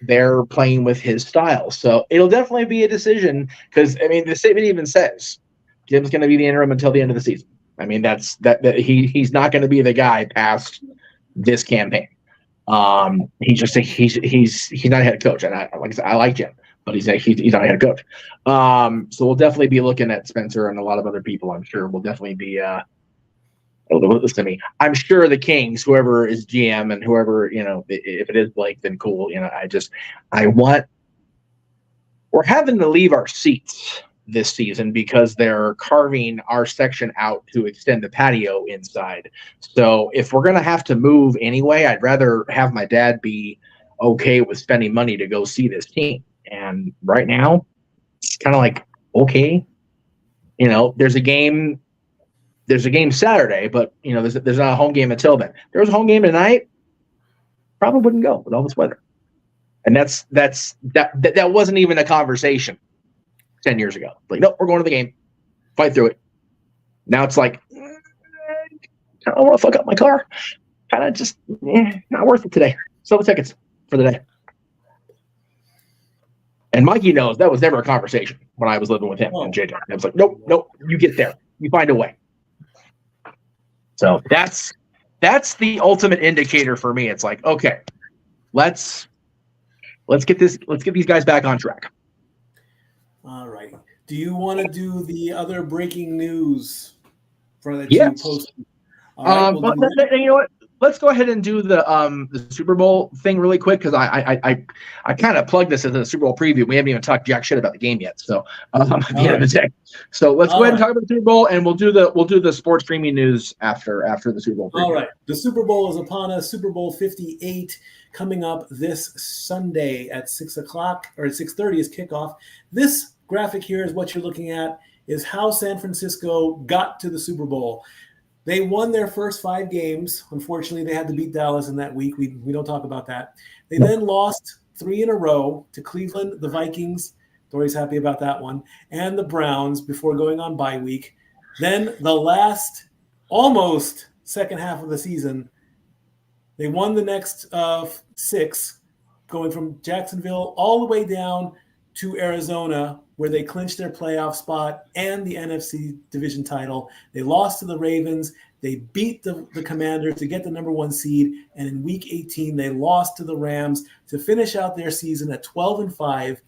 playing with his style. So it'll definitely be a decision because, I mean, the statement even says Jim's going to be the interim until the end of the season. I mean, he's not going to be the guy past this campaign. He's not a head coach, and I like Jim, but he's not a head coach. So we'll definitely be looking at Spencer and a lot of other people. I'm sure we'll definitely be. Listen to me. I'm sure the Kings, whoever is GM and whoever, if it is Blake, then cool. We're having to leave our seats this season because they're carving our section out to extend the patio inside. So if we're going to have to move anyway, I'd rather have my dad be okay with spending money to go see this team. And right now, it's kind of like, okay, there's a game Saturday, but there's not a home game until then. There was a home game tonight, probably wouldn't go with all this weather. And that wasn't even a conversation 10 years ago. Like, nope, we're going to the game, fight through it. Now it's like, I don't want to fuck up my car. Kind of just not worth it today. Sell the tickets for the day. And Mikey knows that was never a conversation when I was living with him and JJ. I was like, nope, you get there. You find a way. So that's the ultimate indicator for me. It's like, okay, let's get these guys back on track. All right. Do you want to do the other breaking news for that you posted? You know what? Let's go ahead and do the Super Bowl thing really quick, because I kind of plugged this as a Super Bowl preview. We haven't even talked jack shit about the game yet. So at the end of the day, so let's go ahead and talk about the Super Bowl, and we'll do the sports streaming news after the Super Bowl preview. All right, the Super Bowl is upon us. Super Bowl 58 coming up this Sunday at 6 o'clock, or at 6:30 is kickoff. This graphic here is what you're looking at, is how San Francisco got to the Super Bowl. They won their first 5 games. Unfortunately, they had to beat Dallas in that week. We don't talk about that. They then lost 3 in a row to Cleveland, the Vikings. Dory's happy about that one. And the Browns before going on bye week. Then the last almost second half of the season, they won the next 6, going from Jacksonville all the way down to Arizona, where they clinched their playoff spot and the NFC division title. They lost to the Ravens. They beat the Commanders to get the number 1 seed. And in week 18, they lost to the Rams to finish out their season at 12-5.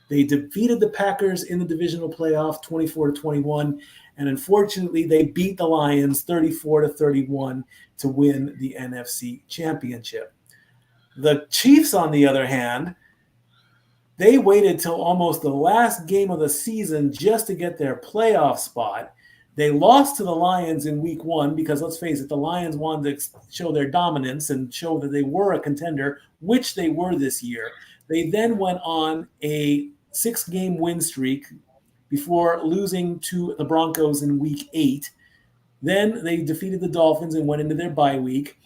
They defeated the Packers in the divisional playoff 24-21. And unfortunately, they beat the Lions 34-31 to win the NFC championship. The Chiefs, on the other hand, they waited till almost the last game of the season just to get their playoff spot. They lost to the Lions in week 1 because, let's face it, the Lions wanted to show their dominance and show that they were a contender, which they were this year. They then went on a 6-game win streak before losing to the Broncos in week 8. Then they defeated the Dolphins and went into their bye week.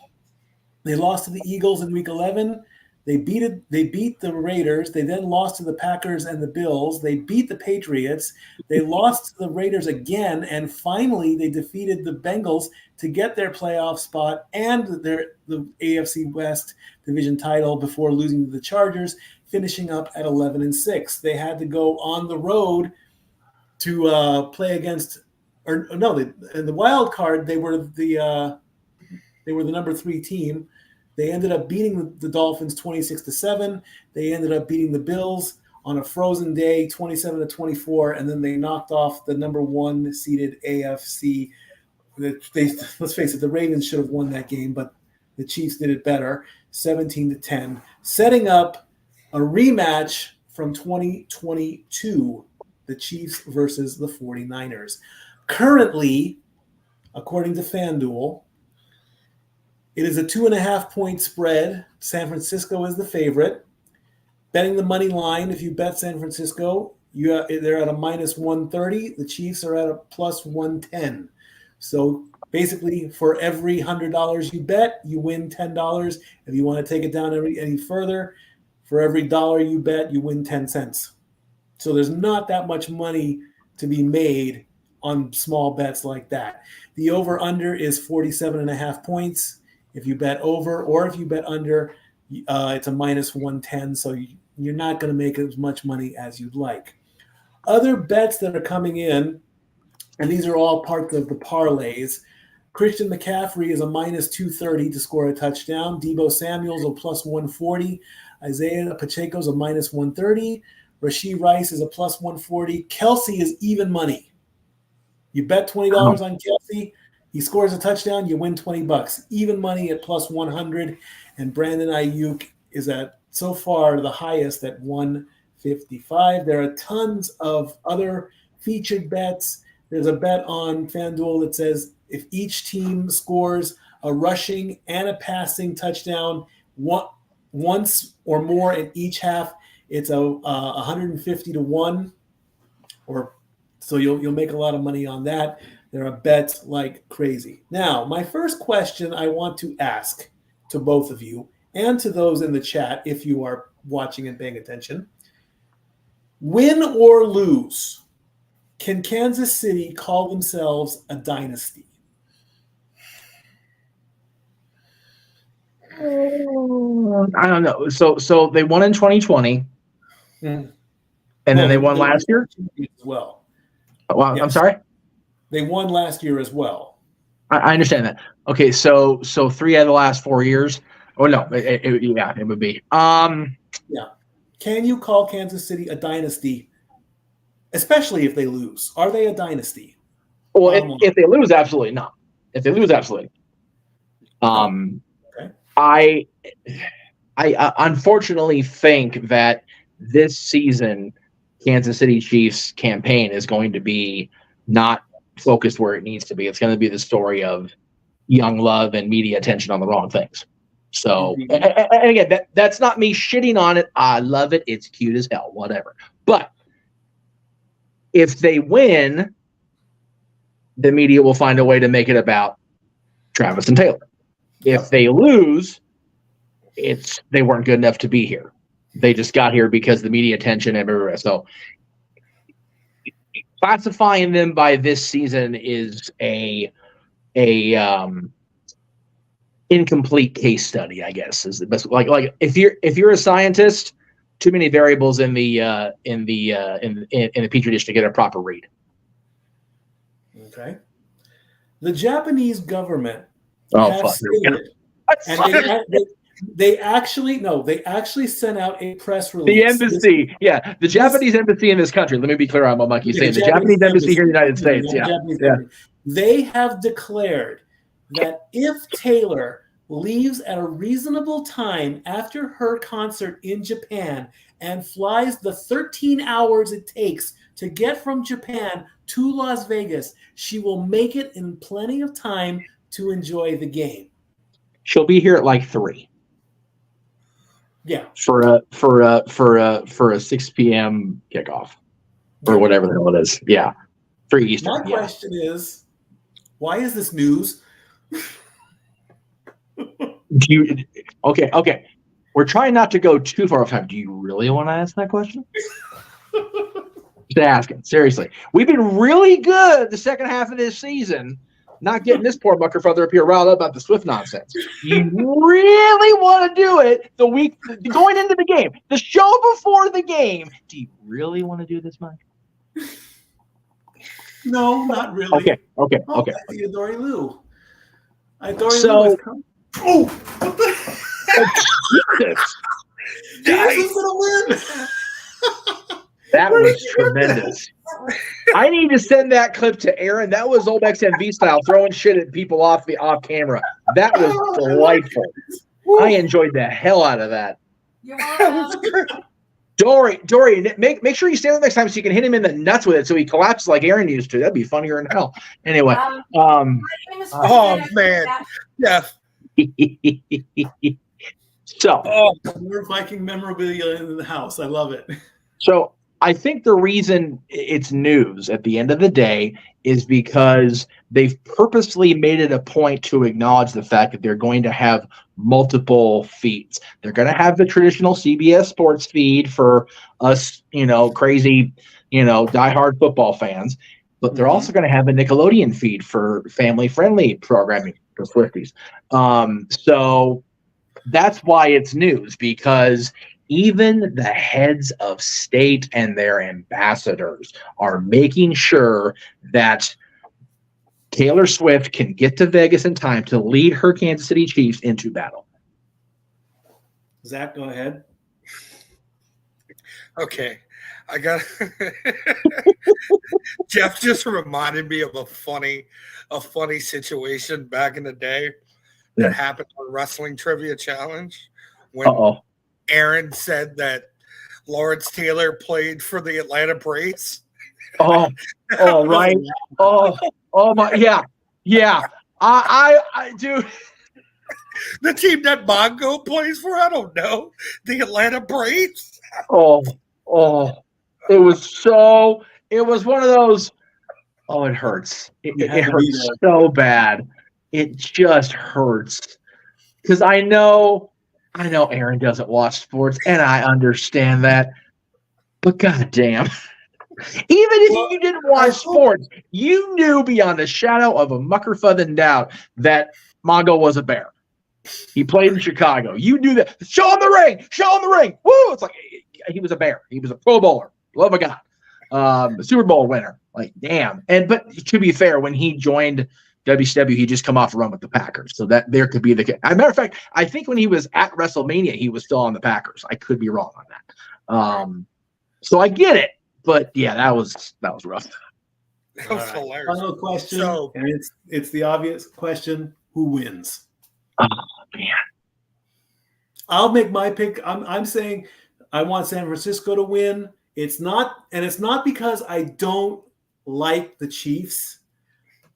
They lost to the Eagles in week 11. They beat the Raiders. They then lost to the Packers and the Bills. They beat the Patriots. They lost to the Raiders again. And finally, they defeated the Bengals to get their playoff spot and the AFC West division title before losing to the Chargers, finishing up at 11-6. They had to go on the road to play against, in the wild card, they were the number 3 team. They ended up beating the Dolphins 26-7. They ended up beating the Bills on a frozen day 27-24, and then they knocked off the number 1 seeded AFC. Let's face it, the Ravens should have won that game, but the Chiefs did it better, 17-10, setting up a rematch from 2022, the Chiefs versus the 49ers. Currently, according to FanDuel, it is a 2.5-point spread. San Francisco is the favorite. Betting the money line, if you bet San Francisco, they're at a -130. The Chiefs are at a +110. So basically, for every $100 you bet, you win $10. If you want to take it down any further, for every dollar you bet, you win 10 cents. So there's not that much money to be made on small bets like that. The over-under is 47.5 points. If you bet over or if you bet under, it's a -110, so you're not going to make as much money as you'd like. Other bets that are coming in, and these are all part of the parlays. Christian McCaffrey is a -230 to score a touchdown. Deebo Samuel's a +140. Isaiah Pacheco's a -130. Rashee Rice is a +140. Kelsey is even money. You bet $20 on Kelsey, he scores a touchdown, you win $20. Even money at +100. And Brandon Ayuk is at, so far, the highest at 155. There are tons of other featured bets. There's a bet on FanDuel that says if each team scores a rushing and a passing touchdown, once or more in each half, it's a 150-1, or so you'll make a lot of money on that. There are bets like crazy. Now, my first question I want to ask to both of you and to those in the chat, if you are watching and paying attention: win or lose, can Kansas City call themselves a dynasty? I don't know. So they won in 2020, and then they won last year as well. Well, Yes. I'm sorry. They won last year as well. I understand that. Okay, so 3 out of the last 4 years. Oh no, it would be. Yeah. Can you call Kansas City a dynasty, especially if they lose? Are they a dynasty? Well, if they lose, absolutely not. If they lose, absolutely. Okay. I unfortunately think that this season, Kansas City Chiefs campaign is going to be not focused where it needs to be. It's going to be the story of young love and media attention on the wrong things. So, and again, that's not me shitting on it. I love it. It's cute as hell, whatever. But if they win, the media will find a way to make it about Travis and Taylor. If they lose, they weren't good enough to be here. They just got here because the media attention and everywhere. So classifying them by this season is a incomplete case study, I guess, is the best. Like if you're a scientist, too many variables in the petri dish to get a proper read. Okay. The Japanese government fuck. stated, and they actually sent out a press release. The embassy, the Japanese embassy in this country. Let me be clear on what Monkey's saying. The Japanese embassy here in the United States. They have declared that if Taylor leaves at a reasonable time after her concert in Japan and flies the 13 hours it takes to get from Japan to Las Vegas, she will make it in plenty of time to enjoy the game. She'll be here at like 3. Yeah. For a 6 p.m. kickoff or whatever the hell it is. Yeah. 3 Eastern. My question is, why is this news? Okay. We're trying not to go too far off time. Do you really want to ask that question? Just asking. Seriously. We've been really good the second half of this season, not getting this poor motherfucker up here riled up about the Swift nonsense. You really want to do it the week going into the game, the show before the game. Do you really want to do this, Mike? No, not really. Okay. I see Dory Lou. Lou is coming. Oh, what the? Jesus is gonna win. That was tremendous. I need to send that clip to Aaron. That was old XMV style, throwing shit at people off camera. That was delightful. I enjoyed the hell out of that. Dory, make sure you stand there next time so you can hit him in the nuts with it so he collapses like Aaron used to. That'd be funnier than hell. Anyway. Oh man. Yeah. So more Viking memorabilia in the house. I love it. So I think the reason it's news at the end of the day is because they've purposely made it a point to acknowledge the fact that they're going to have multiple feeds. They're going to have the traditional CBS sports feed for us, crazy, diehard football fans, but they're also going to have a Nickelodeon feed for family-friendly programming for Swifties. So that's why it's news, because even the heads of state and their ambassadors are making sure that Taylor Swift can get to Vegas in time to lead her Kansas City Chiefs into battle. Zach, go ahead. Okay. I got Jeff just reminded me of a funny situation back in the day that happened on Wrestling Trivia Challenge when Aaron said that Lawrence Taylor played for the Atlanta Braves. Right. My, yeah. I dude. The team that Mongo plays for, I don't know. The Atlanta Braves. Oh, it was one of those. Oh, it hurts. It hurts so bad. It just hurts because I know Aaron doesn't watch sports, and I understand that. But goddamn, even if you didn't watch sports, you knew beyond a shadow of a muckerfucking doubt that Mongo was a Bear. He played in Chicago. You knew that. Show him the ring. Show him the ring. Woo! It's like he was a Bear. He was a Pro Bowler. Love of God. Super Bowl winner. Like, damn. But to be fair, when he joined WCW, he just come off a run with the Packers. So that there could be the case. As a matter of fact, I think when he was at WrestleMania, he was still on the Packers. I could be wrong on that. So I get it. But yeah, that was rough. That was hilarious. Final question, and it's the obvious question: who wins? Oh man, I'll make my pick. I'm saying I want San Francisco to win. It's not because I don't like the Chiefs.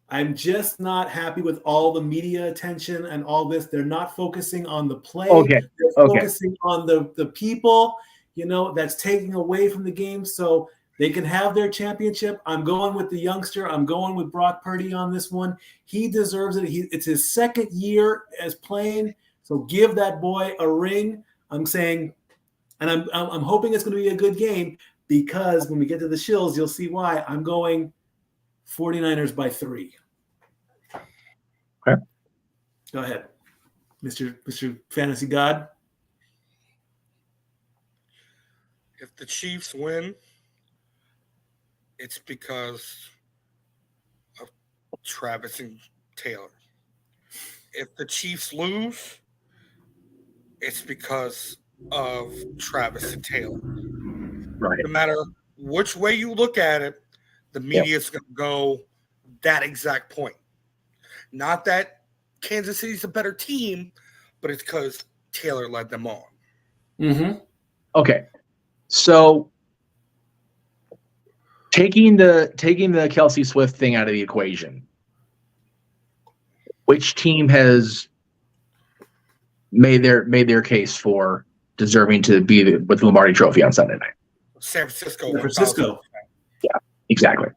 I'm just not happy with all the media attention and all this. They're not focusing on the play. Okay. They're focusing on the people, that's taking away from the game so they can have their championship. I'm going with the youngster. I'm going with Brock Purdy on this one. He deserves it. It's his second year as playing, so give that boy a ring. I'm saying, and I'm hoping it's going to be a good game because when we get to the shills, you'll see why. I'm going 49ers by 3. Okay. Go ahead, Mr. Fantasy God. If the Chiefs win, it's because of Travis and Taylor. If the Chiefs lose, it's because of Travis and Taylor. Right. No matter which way you look at it, the media is going to go that exact point. Not that Kansas City's a better team, but it's because Taylor led them on. Mm-hmm. Okay. So taking the Kelsey Swift thing out of the equation, which team has made their case for deserving to be with the Lombardi Trophy on Sunday night? San Francisco. San Francisco. Yeah, exactly.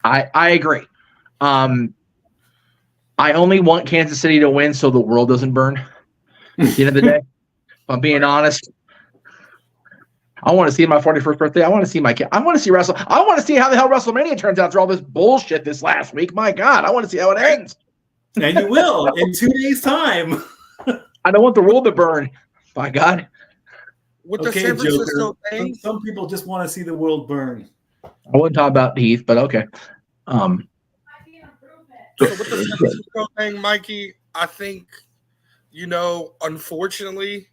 I agree. I only want Kansas City to win so the world doesn't burn. At the end of the day, if I'm being honest, I want to see my 41st birthday. I want to see my kid. I want to see wrestle. I want to see how the hell WrestleMania turns out after all this bullshit this last week. My God, I want to see how it ends. And you will in 2 days' time. I don't want the world to burn. By God. With the San Francisco Joker, thing, some people just want to see the world burn. I wouldn't talk about Heath, but okay. So with the San Francisco thing, Mikey, I think, unfortunately,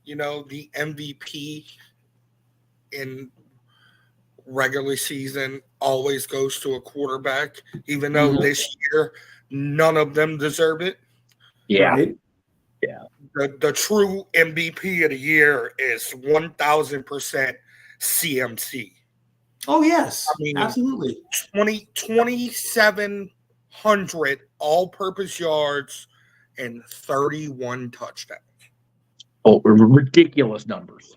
the MVP in regular season always goes to a quarterback, even though this year none of them deserve it. Yeah. Right? Yeah. The true MVP of the year is 1,000% CMC. Oh, yes. I mean, absolutely. 2,700 all-purpose yards and 31 touchdowns. Oh, ridiculous numbers.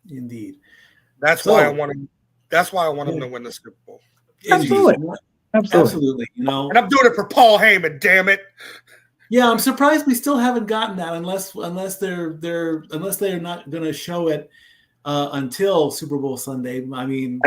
Indeed. That's why I want him to win the Super Bowl. Absolutely. Absolutely. And I'm doing it for Paul Heyman, damn it. Yeah, I'm surprised we still haven't gotten that unless they're not going to show it until Super Bowl Sunday. I mean,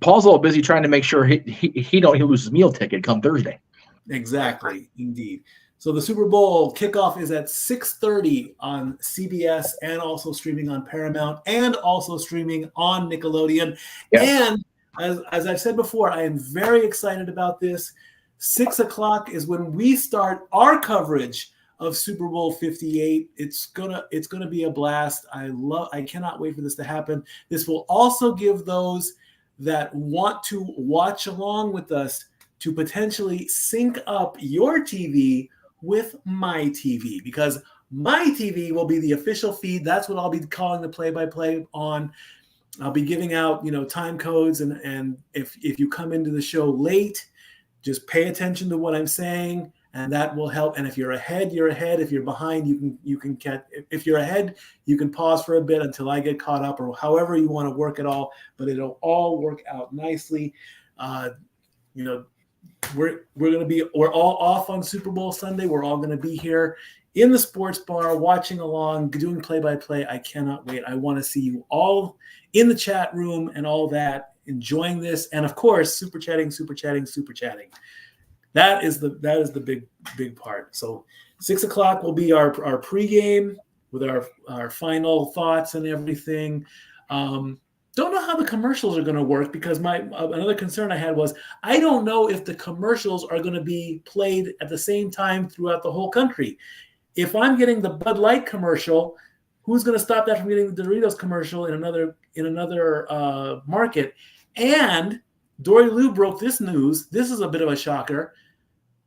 Paul's a little busy trying to make sure he don't lose his meal ticket come Thursday. Exactly, indeed. So the Super Bowl kickoff is at 6:30 on CBS and also streaming on Paramount and also streaming on Nickelodeon. Yeah. And as I've said before, I am very excited about this. 6 o'clock is when we start our coverage of Super Bowl 58. It's gonna be a blast. I cannot wait for this to happen. This will also give those that want to watch along with us to potentially sync up your TV with my TV, because my TV will be the official feed. That's what I'll be calling the play-by-play on. I'll be giving out, time codes, and if you come into the show late, just pay attention to what I'm saying, and that will help. And if you're ahead, you're ahead. If you're behind, you can catch. If you're ahead, you can pause for a bit until I get caught up, or however you want to work it all. But it'll all work out nicely. We're all off on Super Bowl Sunday. We're all going to be here in the sports bar, watching along, doing play-by-play. I cannot wait. I want to see you all in the chat room and all that, enjoying this, and of course, super chatting. That is the big part. So 6 o'clock will be our pregame with our final thoughts and everything. Don't know how the commercials are going to work, because another concern I had was I don't know if the commercials are going to be played at the same time throughout the whole country. If I'm getting the Bud Light commercial, who's going to stop that from getting the Doritos commercial in another market? And Dory Lou broke this news. This is a bit of a shocker.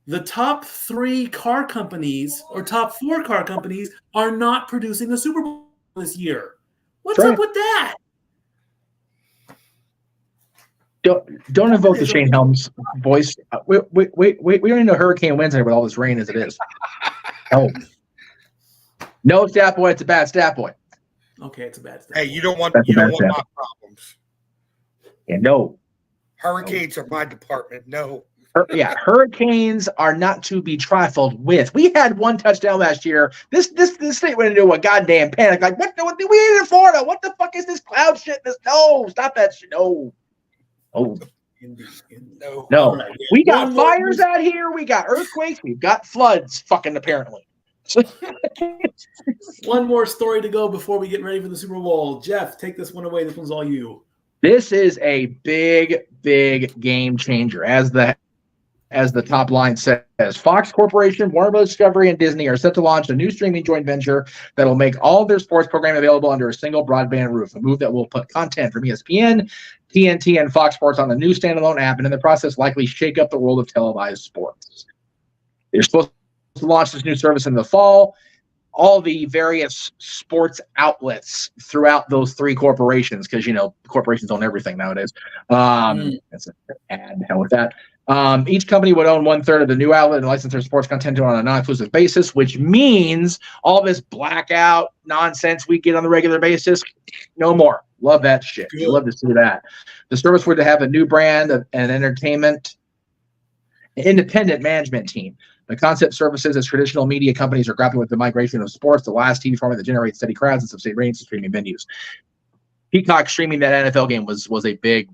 The top 3 car companies or top 4 car companies are not producing the Super Bowl this year. What's up with that? Don't invoke the Shane Helms voice. We don't even know hurricane winds with all this rain as it is. No, stat boy, it's a bad stat boy. Okay, it's a bad stat. Hey, you don't want my problems. Yeah, no. Hurricanes are my department. No. Hurricanes are not to be trifled with. We had 1 touchdown last year. This state went into a goddamn panic. Like, what we in Florida? What the fuck is this cloud shit? No, stop that shit. No. Oh. No. Right. We got fires out here. We got earthquakes. We've got floods, fucking apparently. One more story to go before we get ready for the Super Bowl. Jeff, take this one away. This one's all you. This is a big game changer. As the top line says, Fox Corporation, Warner Bros. Discovery, and Disney are set to launch a new streaming joint venture that will make all of their sports programming available under a single broadband roof, a move that will put content from ESPN, TNT, and Fox Sports on the new standalone app, and in the process likely shake up the world of televised sports. They're supposed to launch this new service in the fall. All the various sports outlets throughout those 3 corporations, because, corporations own everything nowadays. That's an ad. Hell with that. Each company would own 1/3 of the new outlet and license their sports content on a non-exclusive basis, which means all this blackout nonsense we get on the regular basis, no more. Love that shit. Good. Love to see that. The service would have a new brand and entertainment independent management team. The concept services as traditional media companies are grappling with the migration of sports, the last TV format that generates steady crowds and sustained ratings to streaming venues. Peacock streaming that NFL game was a big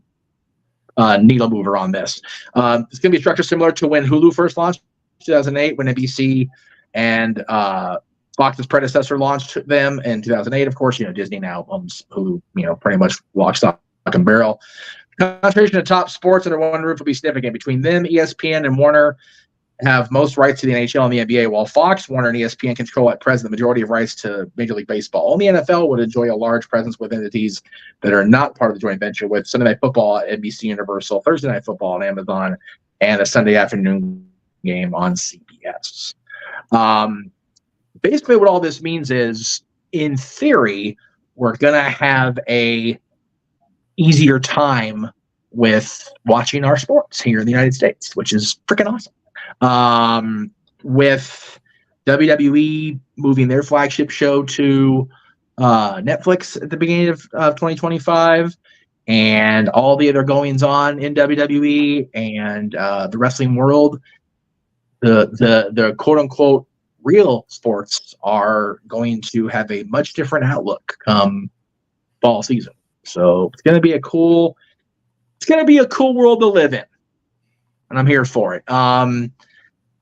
needle mover on this. It's going to be structured similar to when Hulu first launched in 2008, when NBC and Fox's predecessor launched them in 2008. Of course, Disney now owns Hulu, pretty much lock, stock, and barrel. Concentration of top sports under one roof will be significant. Between them, ESPN and Warner have most rights to the NHL and the NBA, while Fox, Warner, and ESPN control at present the majority of rights to Major League Baseball. Only NFL would enjoy a large presence with entities that are not part of the joint venture, with Sunday Night Football at NBC Universal, Thursday Night Football on Amazon, and a Sunday afternoon game on CBS. Basically, what all this means is, in theory, we're going to have a easier time with watching our sports here in the United States, which is freaking awesome. With WWE moving their flagship show to Netflix at the beginning of 2025, and all the other goings on in WWE and the wrestling world, the quote unquote real sports are going to have a much different outlook come fall season. So it's going to be a cool world to live in, and I'm here for it.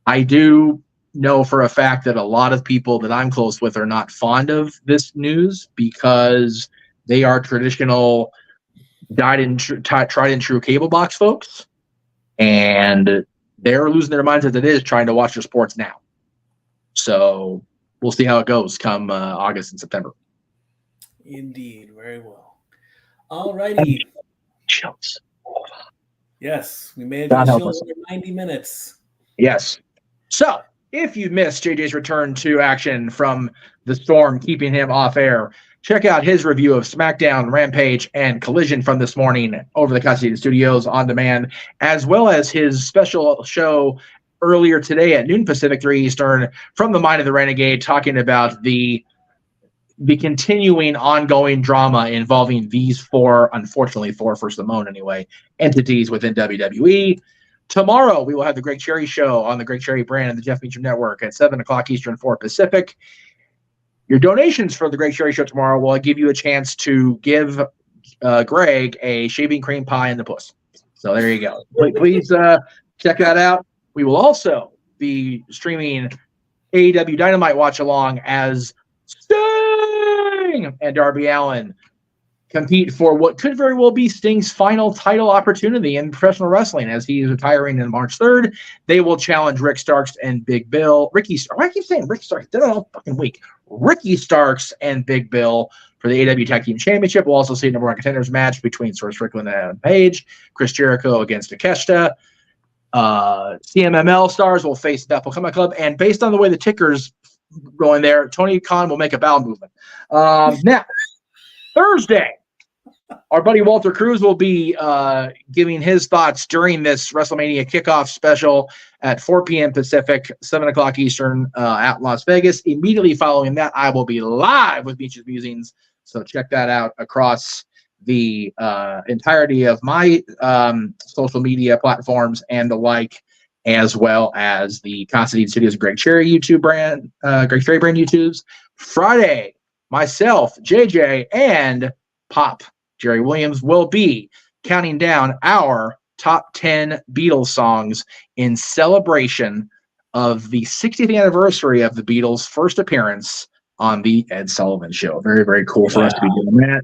I do know for a fact that a lot of people that I'm close with are not fond of this news because they are traditional, tried and true cable box folks, and they're losing their minds as it is trying to watch their sports now. So we'll see how it goes come August and September. Indeed, very well. All righty. Yes, we made the show over 90 minutes. Yes. So, if you missed JJ's return to action from the storm, keeping him off air, check out his review of SmackDown, Rampage, and Collision from this morning over the Casa D-18 Studios on demand, as well as his special show earlier today at noon Pacific, 3 Eastern, from the Mind of the Renegade, talking about the continuing ongoing drama involving these four, unfortunately four for Simone anyway, entities within WWE. Tomorrow, we will have the Greg Cherry Show on the Greg Cherry brand and the Jeff Meacham Network at 7 o'clock Eastern, 4 Pacific. Your donations for the Greg Cherry Show tomorrow will give you a chance to give Greg a shaving cream pie in the puss. So there you go. Please check that out. We will also be streaming AEW Dynamite Watch Along as Sting and Darby Allin compete for what could very well be Sting's final title opportunity in professional wrestling, as he is retiring on March 3rd. They will challenge Rick Starks and Big Bill. I keep saying Rick Starks. Did it all fucking week. Ricky Starks and Big Bill for the AEW Tag Team Championship. We'll also see a number one contenders match between Swerve Strickland and Adam Page. Chris Jericho against Takeshita. CMML stars will face Bethel Combat Club. And based on the way the ticker's going there, Tony Khan will make a bowel movement. Now, Thursday, our buddy Walter Cruz will be giving his thoughts during this WrestleMania kickoff special at 4 p.m. Pacific, 7 o'clock Eastern at Las Vegas. Immediately following that, I will be live with Beaches Musings. So check that out across the entirety of my social media platforms and the like, as well as the Casa D-18 Studios Greg Cherry YouTube brand, Greg Cherry brand YouTubes. Friday, myself, JJ, and Pop Jerry Williams will be counting down our top 10 Beatles songs in celebration of the 60th anniversary of the Beatles' first appearance on the Ed Sullivan Show. Very, very cool for us to be doing that.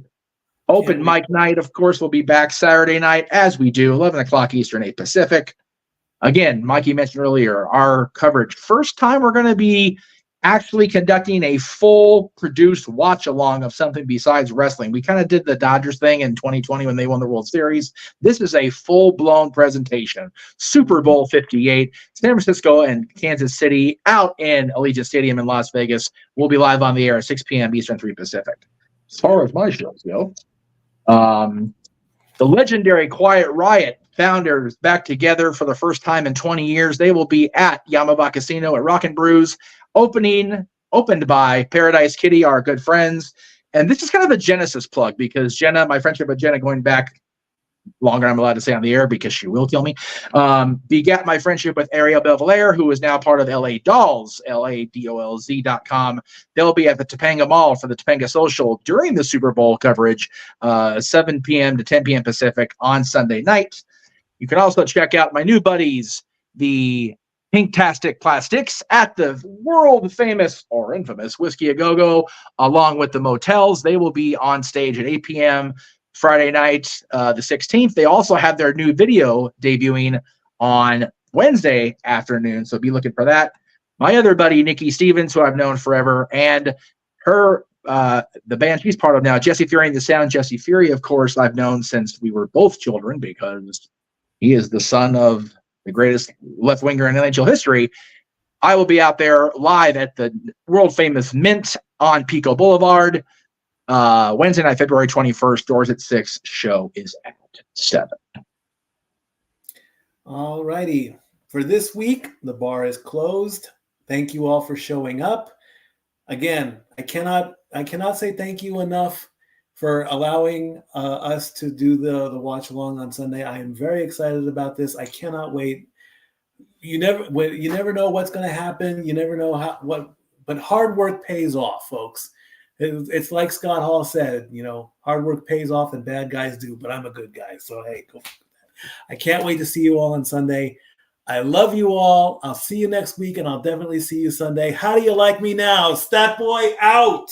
Open mic night, of course, will be back Saturday night, as we do, 11 o'clock Eastern, 8 Pacific. Again, Mikey mentioned earlier, our coverage. First time we're going to be actually conducting a full produced watch along of something besides wrestling. We kind of did the Dodgers thing in 2020 when they won the World Series. This is a full-blown presentation. Super Bowl 58, San Francisco and Kansas City out in Allegiant Stadium in Las Vegas. We'll be live on the air at 6 p.m. Eastern, 3 Pacific. As far as my shows go, the legendary Quiet Riot founders back together for the first time in 20 years. They will be at Yamaba Casino at Rock and Brews, opened by Paradise Kitty, our good friends. And this is kind of a Genesis plug because Jenna, my friendship with Jenna going back longer than I'm allowed to say on the air because she will kill me, begat my friendship with Ariel Belvalere, who is now part of LA Dolls, LADOLZ.com. They'll be at the Topanga Mall for the Topanga Social during the Super Bowl coverage, 7 p.m. to 10 p.m. Pacific on Sunday night. You can also check out my new buddies, the Pinktastic Plastics, at the world famous or infamous Whiskey A Go Go, along with the Motels. They will be on stage at 8 p.m. Friday night, the 16th. They also have their new video debuting on Wednesday afternoon, so be looking for that. My other buddy, Nikki Stevens, who I've known forever, and her, the band she's part of now, Jesse Fury and the Sound. Jesse Fury, of course, I've known since we were both children because he is the son of the greatest left winger in NHL history. I will be out there live at the world famous Mint on Pico Boulevard. Wednesday night, February 21st, doors at 6, show is at 7. All righty. For this week, the bar is closed. Thank you all for showing up. Again, I cannot say thank you enough for allowing us to do the watch along on Sunday. I am very excited about this. I cannot wait. You never know what's going to happen. You never know but hard work pays off, folks. It's like Scott Hall said, hard work pays off and bad guys do, but I'm a good guy. So, hey, go for that. I can't wait to see you all on Sunday. I love you all. I'll see you next week, and I'll definitely see you Sunday. How do you like me now? Stat Boy out.